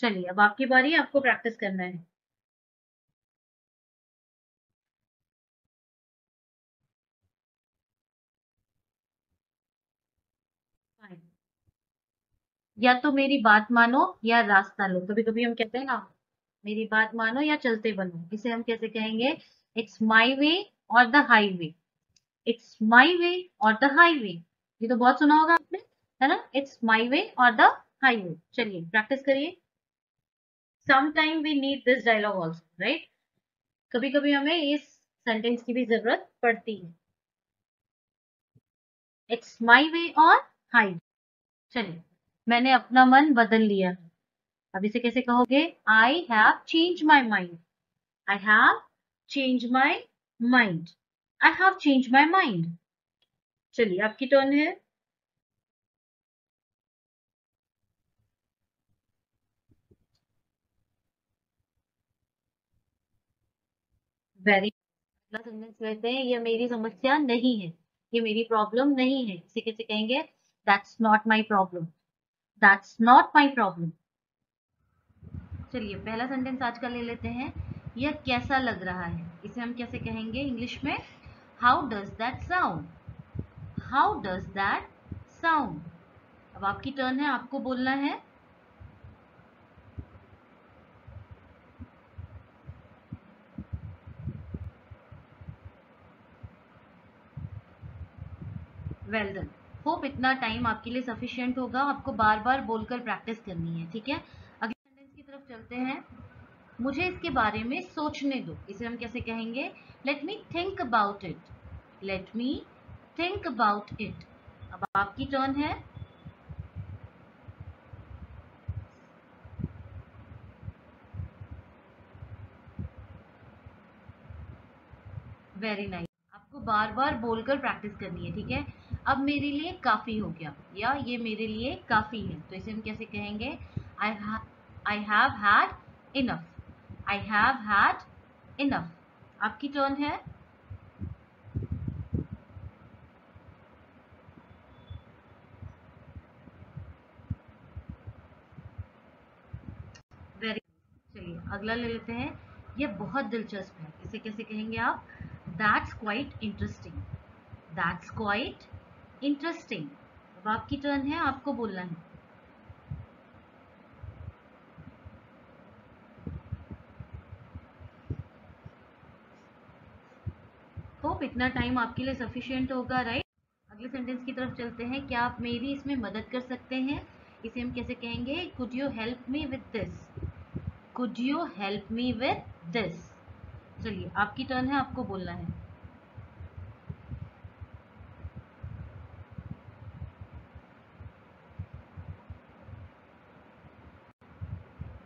A: चलिए अब आपकी बारी है, आपको प्रैक्टिस करना है। या तो मेरी बात मानो या रास्ता लो। कभी कभी हम कहते हैं ना, मेरी बात मानो या चलते बनो। इसे हम कैसे कहेंगे? It's my way or the highway. It's my way or the highway. ये तो बहुत सुना होगा आपने, है ना? It's my way or the highway. चलिए प्रैक्टिस करिए। Sometime we need this dialogue also, right? कभी कभी हमें इस सेंटेंस की भी जरूरत पड़ती है। इट्स माई वे और हाईवे। चलिए, मैंने अपना मन बदल लिया। अब इसे कैसे कहोगे? I have change my mind. I have change my mind. I have change my mind. चलिए, आपकी टर्न है। वेरी। अगला सेंटेंस लेते हैं, ये मेरी समस्या नहीं है, ये मेरी प्रॉब्लम नहीं है। इसे कैसे कहेंगे? That's not my problem. That's not my problem. चलिए, पहला सेंटेंस आज का ले लेते हैं। यह कैसा लग रहा है? इसे हम कैसे कहेंगे इंग्लिश में? How does that sound. How does that sound. अब आपकी टर्न है, आपको बोलना है। Well done. होप इतना टाइम आपके लिए सफिशिएंट होगा। आपको बार बार बोलकर प्रैक्टिस करनी है, ठीक है? अगले सेंटेंस की तरफ चलते हैं। मुझे इसके बारे में सोचने दो। इसे हम कैसे कहेंगे? Let me think about it. Let me think about it. अब आपकी टर्न है। Very nice. आपको बार बार बोलकर प्रैक्टिस करनी है, ठीक है? अब मेरे लिए काफी हो गया, या ये मेरे लिए काफी है, तो इसे हम कैसे कहेंगे? आई आई have had enough. I have had enough. आपकी टर्न है। वेरी। चलिए, अगला ले लेते हैं। ये बहुत दिलचस्प है। इसे कैसे कहेंगे आप? That's quite interesting. That's quite interesting. अब आपकी टर्न है, आपको बोलना है। होप इतना टाइम आपके लिए सफिशिएंट होगा, राइट? अगले सेंटेंस की तरफ चलते हैं। क्या आप मेरी इसमें मदद कर सकते हैं? इसे हम कैसे कहेंगे? Could you help me with this. Could you help me with this. चलिए, आपकी टर्न है, आपको बोलना है।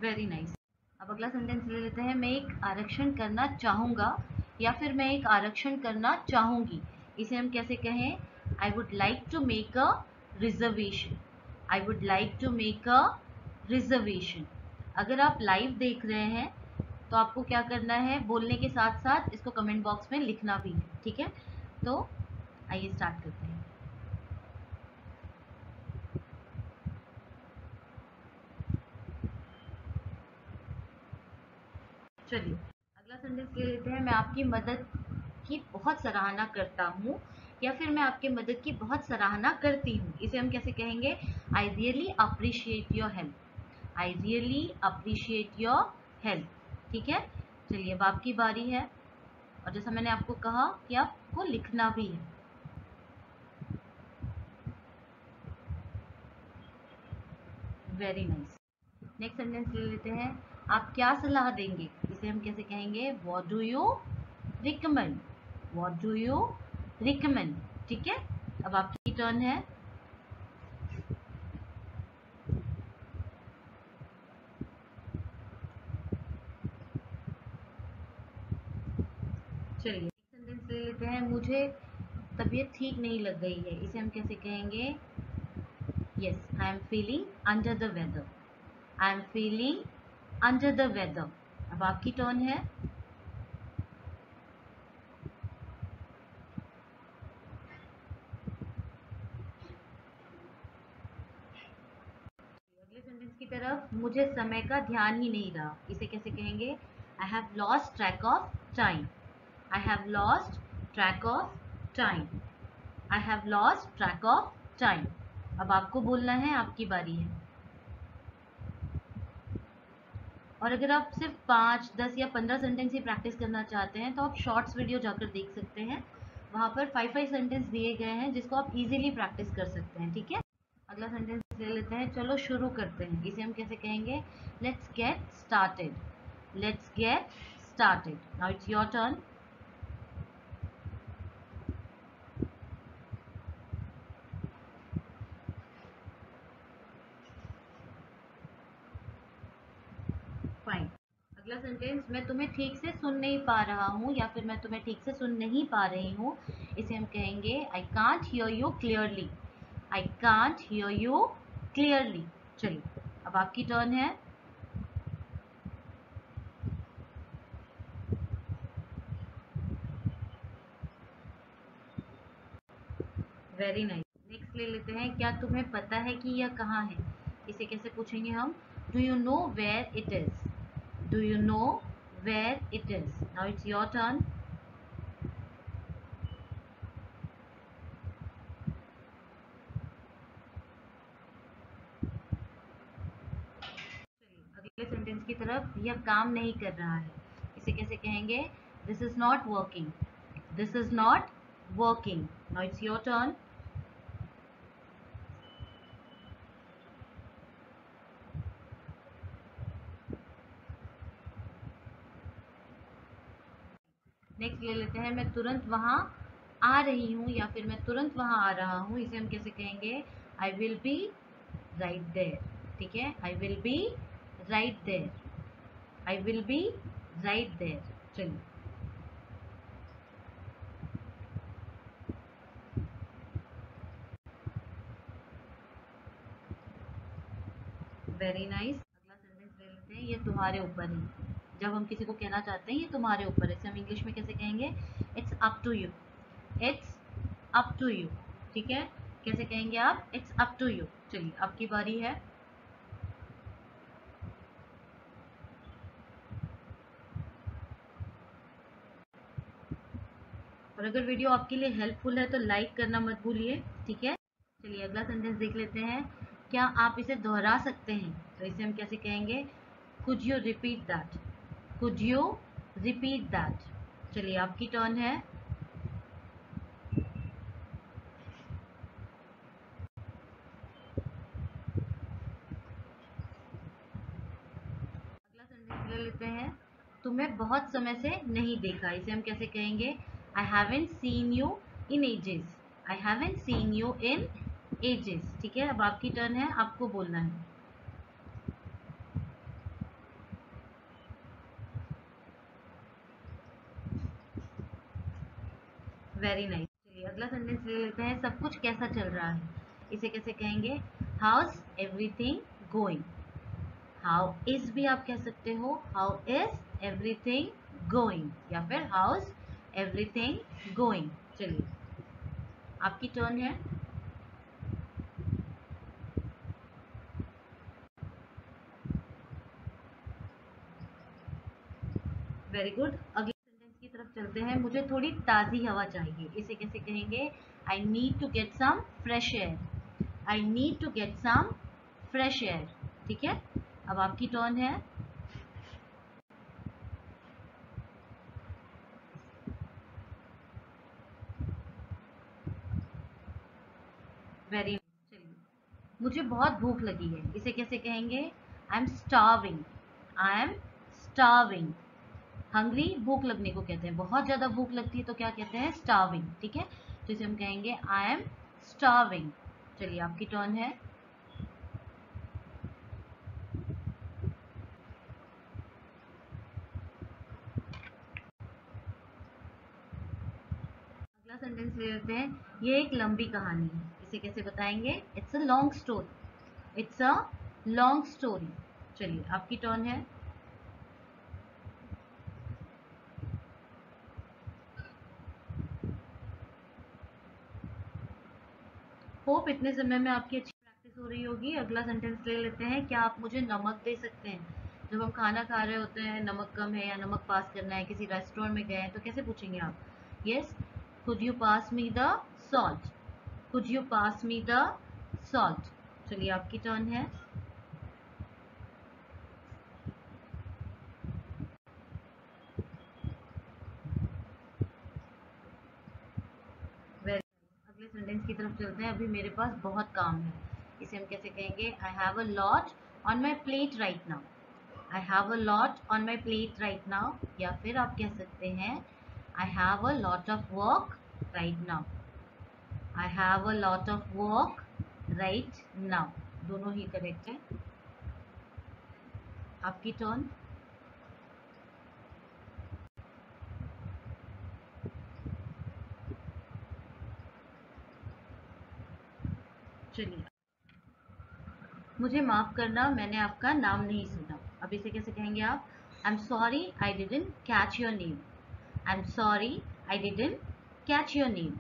A: Very nice. अब अगला सेंटेंस ले लेते हैं। मैं एक आरक्षण करना चाहूंगा, या फिर मैं एक आरक्षण करना चाहूंगी। इसे हम कैसे कहें? I would like to make a reservation. I would like to make a reservation. अगर आप लाइव देख रहे हैं तो आपको क्या करना है? बोलने के साथ साथ इसको कमेंट बॉक्स में लिखना भी है, ठीक है? तो आइए स्टार्ट करते हैं। चलिए, अगला सेंटेंस ले लेते हैं। मैं आपकी मदद की बहुत सराहना करता हूँ, या फिर मैं आपकी मदद की बहुत सराहना करती हूँ। इसे हम कैसे कहेंगे? I really appreciate your help. I really appreciate your help. ठीक है? चलिए, अब आपकी बारी है, और जैसा मैंने आपको कहा कि आपको लिखना भी है। Very nice. नेक्स्ट सेंटेंस ले लेते हैं। आप क्या सलाह देंगे? इसे हम कैसे कहेंगे? What do you recommend. What do you recommend. ठीक है? अब आपकी टर्न है। चलिए, सेंटेंस ले लेते हैं। मुझे तबीयत ठीक नहीं लग रही है। इसे हम कैसे कहेंगे? Yes, I am feeling under the weather. I am feeling under the weather. अब आपकी टर्न है। अगले सेंटेंस की तरफ। मुझे समय का ध्यान ही नहीं रहा। इसे कैसे कहेंगे? I have lost track of time. I have lost track of time. I have lost track of time. अब आपको बोलना है, आपकी बारी है। और अगर आप सिर्फ 5, 10 या 15 सेंटेंस ही प्रैक्टिस करना चाहते हैं तो आप शॉर्ट्स वीडियो जाकर देख सकते हैं। वहाँ पर 5 सेंटेंस दिए गए हैं जिसको आप इजीली प्रैक्टिस कर सकते हैं। ठीक है, अगला सेंटेंस ले लेते हैं। चलो शुरू करते हैं। इसे हम कैसे कहेंगे? Let's get started. Let's get started. Now it's your turn. Fine. अगला सेंटेंस, मैं तुम्हें ठीक से सुन नहीं पा रहा हूँ या फिर मैं तुम्हें ठीक से सुन नहीं पा रही हूँ। इसे हम कहेंगे I can't hear you clearly. I can't hear you clearly. चलिए अब आपकी टर्न है। Very nice. नेक्स्ट ले लेते हैं। क्या तुम्हें पता है कि यह कहाँ है? इसे कैसे पूछेंगे हम? Do you know where it is? Do you know where it is? Now it's your turn. अगले सेंटेंस की तरफ। यह काम नहीं कर रहा है। इसे कैसे कहेंगे? This is not working. This is not working. Now it's your turn. Next ले लेते हैं। मैं तुरंत वहां आ रही हूँ या फिर मैं तुरंत वहां आ रहा हूँ। इसे हम कैसे कहेंगे? I will be right there. ठीक है, I will be right there. I will be right there. चलिए वेरी नाइस। अगला सेंटेंस ले लेते हैं। ये तुम्हारे ऊपर है। जब हम किसी को कहना चाहते हैं ये तुम्हारे ऊपर है, इसे हम इंग्लिश में कैसे कहेंगे? It's up to you. It's up to you. ठीक है, कैसे कहेंगे आप? It's up to you. चलिए आपकी बारी है। और अगर वीडियो आपके लिए हेल्पफुल है तो लाइक करना मत भूलिए। ठीक है, चलिए अगला सेंटेंस देख लेते हैं। क्या आप इसे दोहरा सकते हैं? तो इसे हम कैसे कहेंगे? Could you repeat that? Could you repeat that? चलिए आपकी टर्न है। अगला सेंटेंस ले लेते हैं। तुम्हें बहुत समय से नहीं देखा। इसे हम कैसे कहेंगे? I haven't seen you in ages. I haven't seen you in ages. ठीक है, अब आपकी टर्न है, आपको बोलना है। Very nice. चलिए अगला सेंटेंस ले लेते हैं। सब कुछ कैसा चल रहा है? इसे कैसे कहेंगे? House everything going. How is भी आप कह सकते हो। हाउ इज एवरीथिंग गोइंग या फिर हाउस एवरीथिंग गोइंग। चलिए आपकी टर्न है। Very good. अगले सेंटेंस की तरफ चलते हैं। मुझे थोड़ी ताज़ी हवा चाहिए। इसे कैसे कहेंगे? I need to get some fresh air. I need to get some fresh air. ठीक है, अब आपकी टर्न है। वेरी, चलिए मुझे बहुत भूख लगी है। इसे कैसे कहेंगे? I M starving. I am starving. Hungry भूख लगने को कहते हैं। बहुत ज्यादा भूख लगती है तो क्या कहते हैं? स्टार्विंग। ठीक है, तो इसे हम कहेंगे आई एम स्टार्विंग। चलिए आपकी टर्न है। अगला सेंटेंस ले लेते हैं। ये एक लंबी कहानी है। इसे कैसे बताएंगे? It's a long story. It's a long story. चलिए आपकी टर्न है। होप इतने समय में आपकी अच्छी प्रैक्टिस हो रही होगी। अगला सेंटेंस ले लेते हैं। क्या आप मुझे नमक दे सकते हैं? जब हम खाना खा रहे होते हैं, नमक कम है या नमक पास करना है, किसी रेस्टोरेंट में गए हैं तो कैसे पूछेंगे आप? Yes, could you pass me the salt? Could you pass me the salt? चलिए आपकी टर्न है। की तरफ चलते हैं। अभी मेरे पास बहुत काम है, इसे हम कैसे कहेंगे? I have a lot on my plate right now. I have a lot on my plate right now, या फिर आप कह सकते हैं I have a lot of work right now. I have a lot of work right now, दोनों ही correct है। आपकी turn. चलिए, मुझे माफ करना, मैंने आपका नाम नहीं सुना। अब इसे कैसे कहेंगे आप? आई am sorry I didn't catch your name. I am sorry I didn't catch your name.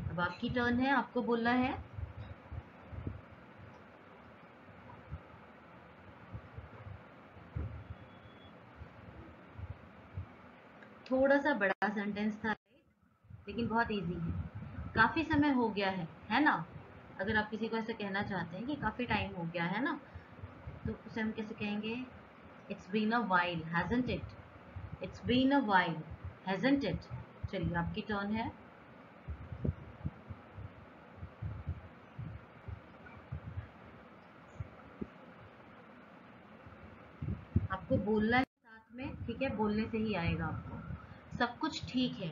A: अब आपकी टर्न है, आपको बोलना है। थोड़ा सा बड़ा सेंटेंस था, लेकिन बहुत इजी है। काफी समय हो गया है ना? अगर आप किसी को ऐसे कहना चाहते हैं कि काफी टाइम हो गया है ना, तो उसे हम कैसे कहेंगे? It's been a while hasn't it. It's been a while hasn't it. चलिए, आपकी टर्न है। आपको बोलना है साथ में, ठीक है? बोलने से ही आएगा आपको। सब कुछ ठीक है,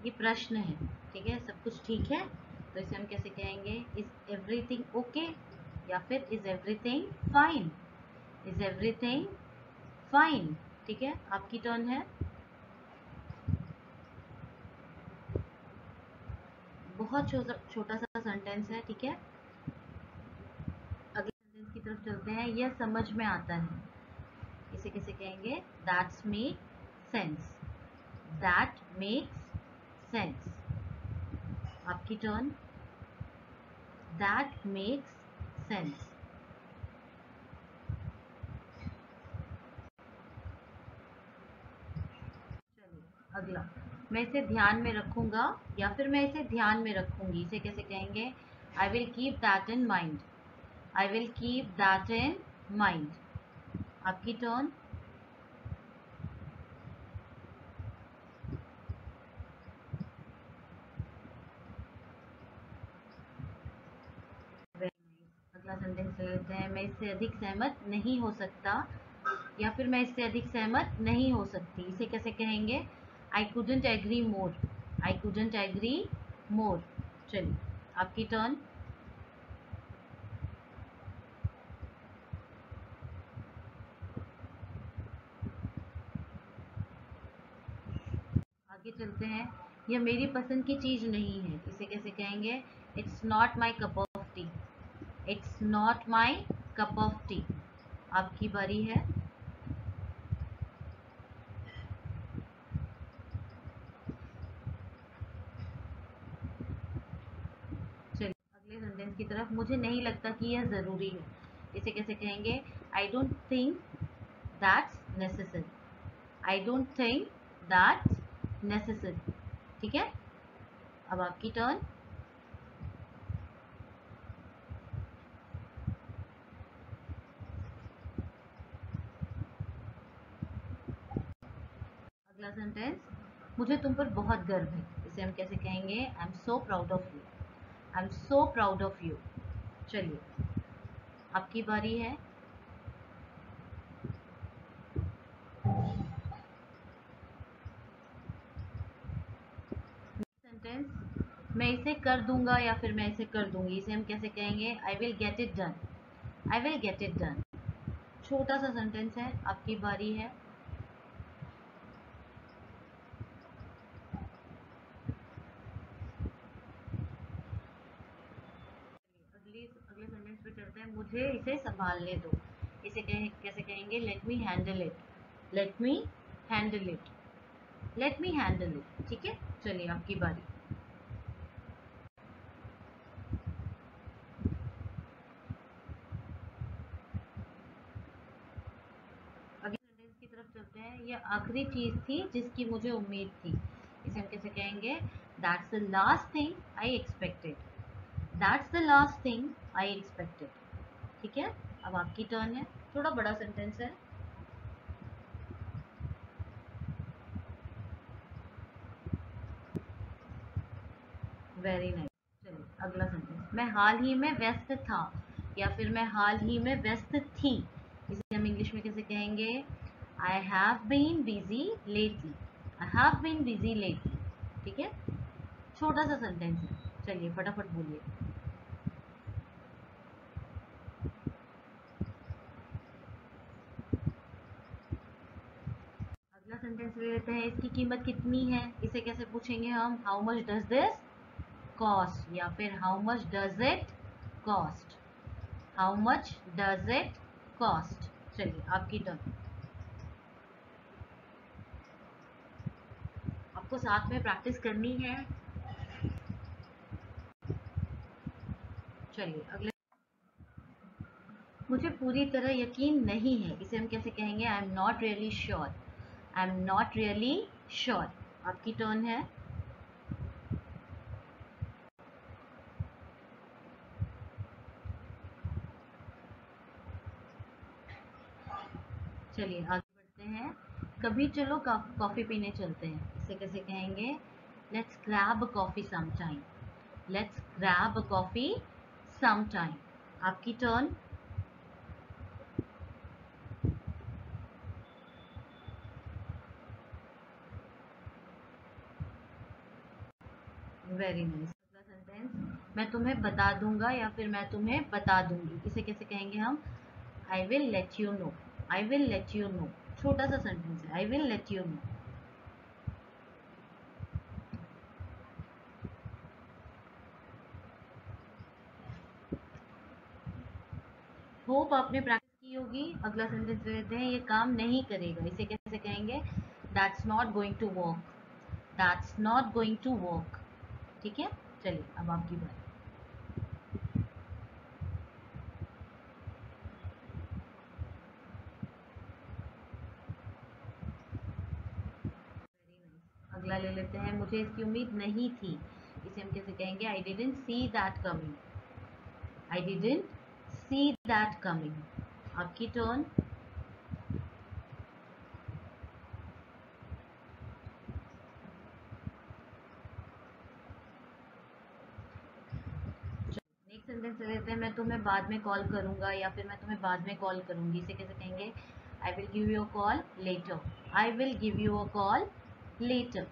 A: ये प्रश्न है, ठीक है? सब कुछ ठीक है, तो इसे हम कैसे कहेंगे? इज एवरीथिंग ओके, या फिर is everything fine. Is everything fine, ठीक है? आपकी टर्न है। बहुत छोटा सा सेंटेंस है, ठीक है? अगले सेंटेंस की तरफ चलते हैं। यह समझ में आता है, इसे कैसे कहेंगे? That's make sense. That makes sense. आपकी टर्न। That makes sense. चलिए, अगला। मैं इसे ध्यान में रखूंगा, या फिर मैं इसे ध्यान में रखूंगी, इसे कैसे कहेंगे? I will keep that in mind. I will keep that in mind. आपकी टर्न। अगला सेंटेंस ले लेते हैं। मैं इससे अधिक सहमत नहीं हो सकता, या फिर मैं इससे अधिक सहमत नहीं हो सकती, इसे कैसे कहेंगे? I couldn't agree more. I couldn't agree more. चलिए, आपकी टर्न। आगे चलते हैं। यह मेरी पसंद की चीज नहीं है, इसे कैसे कहेंगे? It's not my cup of T. It's not my cup of T. आपकी बारी है। चलिए, अगले सेंटेंस की तरफ। मुझे नहीं लगता कि यह ज़रूरी है, इसे कैसे कहेंगे? I don't think that's necessary. I don't think that's necessary, ठीक है? अब आपकी टर्न। अगला सेंटेंस। मुझे तुम पर बहुत गर्व है, इसे हम कैसे कहेंगे? I am so proud of you. I am so proud of you. चलिए, आपकी बारी है। सेंटेंस। मैं इसे कर दूंगा, या फिर मैं इसे कर दूंगी, इसे हम कैसे कहेंगे? I will get it done. I will get it done. छोटा सा सेंटेंस है, आपकी बारी है। अगले सेंटेंस पे चलते हैं। मुझे इसे संभालने दो, इसे कैसे कहेंगे? Let me handle it. Let me handle it. Let me handle it, ठीक है? चलिए, आपकी बारी। अगले सेंटेंस की तरफ चलते हैं। यह आखिरी चीज थी जिसकी मुझे उम्मीद थी, इसे हम कैसे कहेंगे? That's the last thing I expected. That's the last thing I expected, ठीक है? अब आपकी टर्न है। थोड़ा बड़ा सेंटेंस है। Very nice. चलिए, अगला सेंटेंस, मैं हाल ही में व्यस्त था या फिर मैं हाल ही में व्यस्त थी। इसे हम इंग्लिश में कैसे कहेंगे? I have been busy lately. I have been busy lately. ठीक है, छोटा सा सेंटेंस है। चलिए फटाफट बोलिए। अगला सेंटेंस ले लेते हैं, इसकी कीमत कितनी है। इसे कैसे पूछेंगे हम? How much does this cost, या फिर how much does it cost. How much does it cost. चलिए आपकी टर्न। आपको साथ में प्रैक्टिस करनी है। चलिए अगले, मुझे पूरी तरह यकीन नहीं है। इसे हम कैसे कहेंगे? I am not really sure. I am not really sure. आपकी टर्न है। चलिए आगे बढ़ते हैं। कभी चलो कॉफी पीने चलते हैं। इसे कैसे कहेंगे? Let's grab coffee some time. Let's grab coffee some time. आपकी टर्न। Very nice. अगला सेंटेंस, मैं तुम्हें बता दूंगा या फिर मैं तुम्हें बता दूंगी। इसे कैसे कहेंगे हम? I will let you know. I will let you know. छोटा सा सेंटेंस है। I will let you know. Hope आपने प्रैक्टिस की होगी। अगला सेंटेंस लेते हैं, ये काम नहीं करेगा। इसे कैसे कहेंगे? That's not going to work. That's not going to work. ठीक है, चलिए अब आपकी बारी। अगला ले लेते हैं, मुझे इसकी उम्मीद नहीं थी। इसे हम कैसे कहेंगे? I didn't see that coming. I didn't see that coming. आपकी टर्न। नेक्स्ट सेंटेंस लेते हैं, मैं तुम्हें बाद में कॉल करूंगा या फिर मैं तुम्हें बाद में कॉल करूंगी। इसे कैसे कहेंगे? I will give you a call later. I will give you a call later.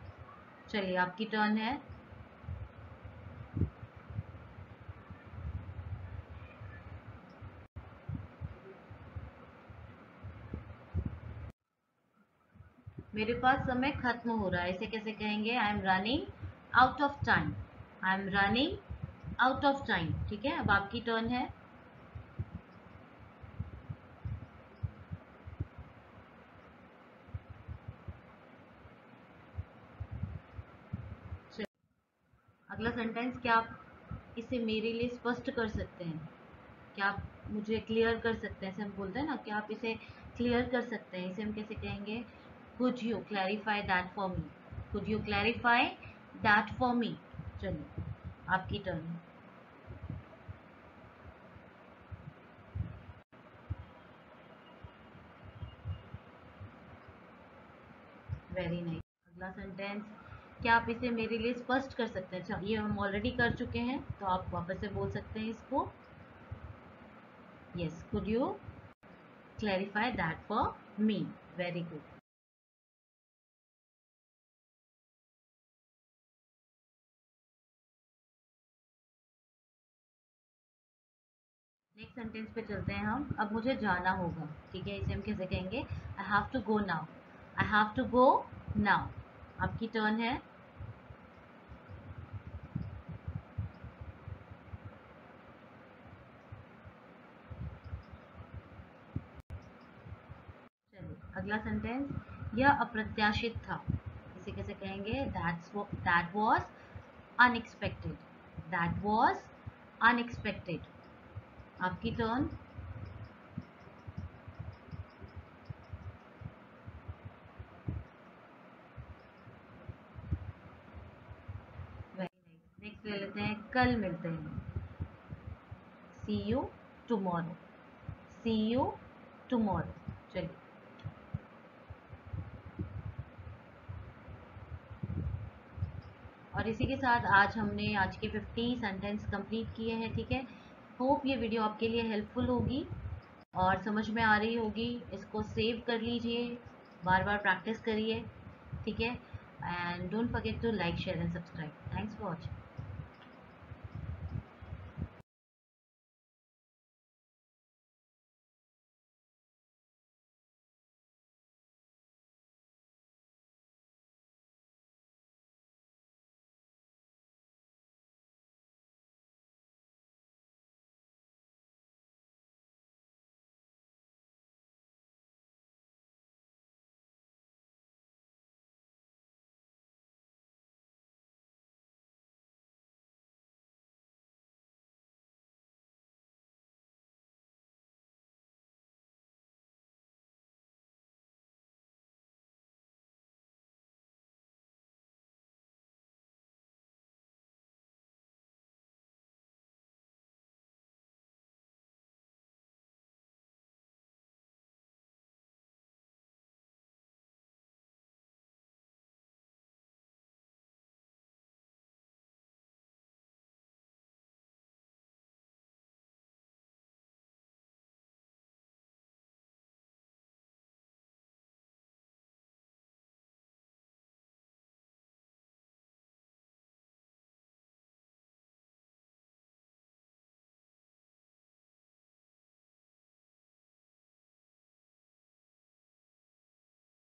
A: चलिए आपकी टर्न है। मेरे पास समय खत्म हो रहा है। इसे कैसे कहेंगे? I am running out of time. I am running out of time. ठीक है, अब आपकी टर्न है। अगला सेंटेंस, क्या आप इसे मेरे लिए स्पष्ट कर सकते हैं? क्या आप मुझे क्लियर कर सकते हैं? ऐसे हम बोलते हैं ना, क्या आप इसे क्लियर कर सकते हैं? इसे हम कैसे कहेंगे? Could you clarify that for me. Could you clarify that for me. चलिए आपकी टर्न। Very nice. अगला सेंटेंस, क्या आप इसे मेरे लिए स्पष्ट कर सकते हैं? अच्छा, ये हम ऑलरेडी कर चुके हैं तो आप वापस से बोल सकते हैं इसको। Yes, could you clarify that for me. Very good. Next sentence पे चलते हैं हम। अब मुझे जाना होगा। ठीक है, इसे हम कैसे कहेंगे? I have to go now. I have to go now. आपकी टर्न है। चलिए अगला सेंटेंस, यह अप्रत्याशित था। इसे कैसे कहेंगे? That was unexpected. That was unexpected. आपकी टर्न। नेक्स्ट ले लेते हैं, कल मिलते हैं। सी you tomorrow. C you tomorrow. चलिए। और और इसी के साथ आज हमने आज के 50 सेंटेंस कंप्लीट किए हैं, ठीक है। होप ये वीडियो आपके लिए हेल्पफुल होगी और समझ में आ रही होगी। इसको सेव कर लीजिए, बार बार प्रैक्टिस करिए, ठीक है। And don't forget to like, share and subscribe. Thanks for watching.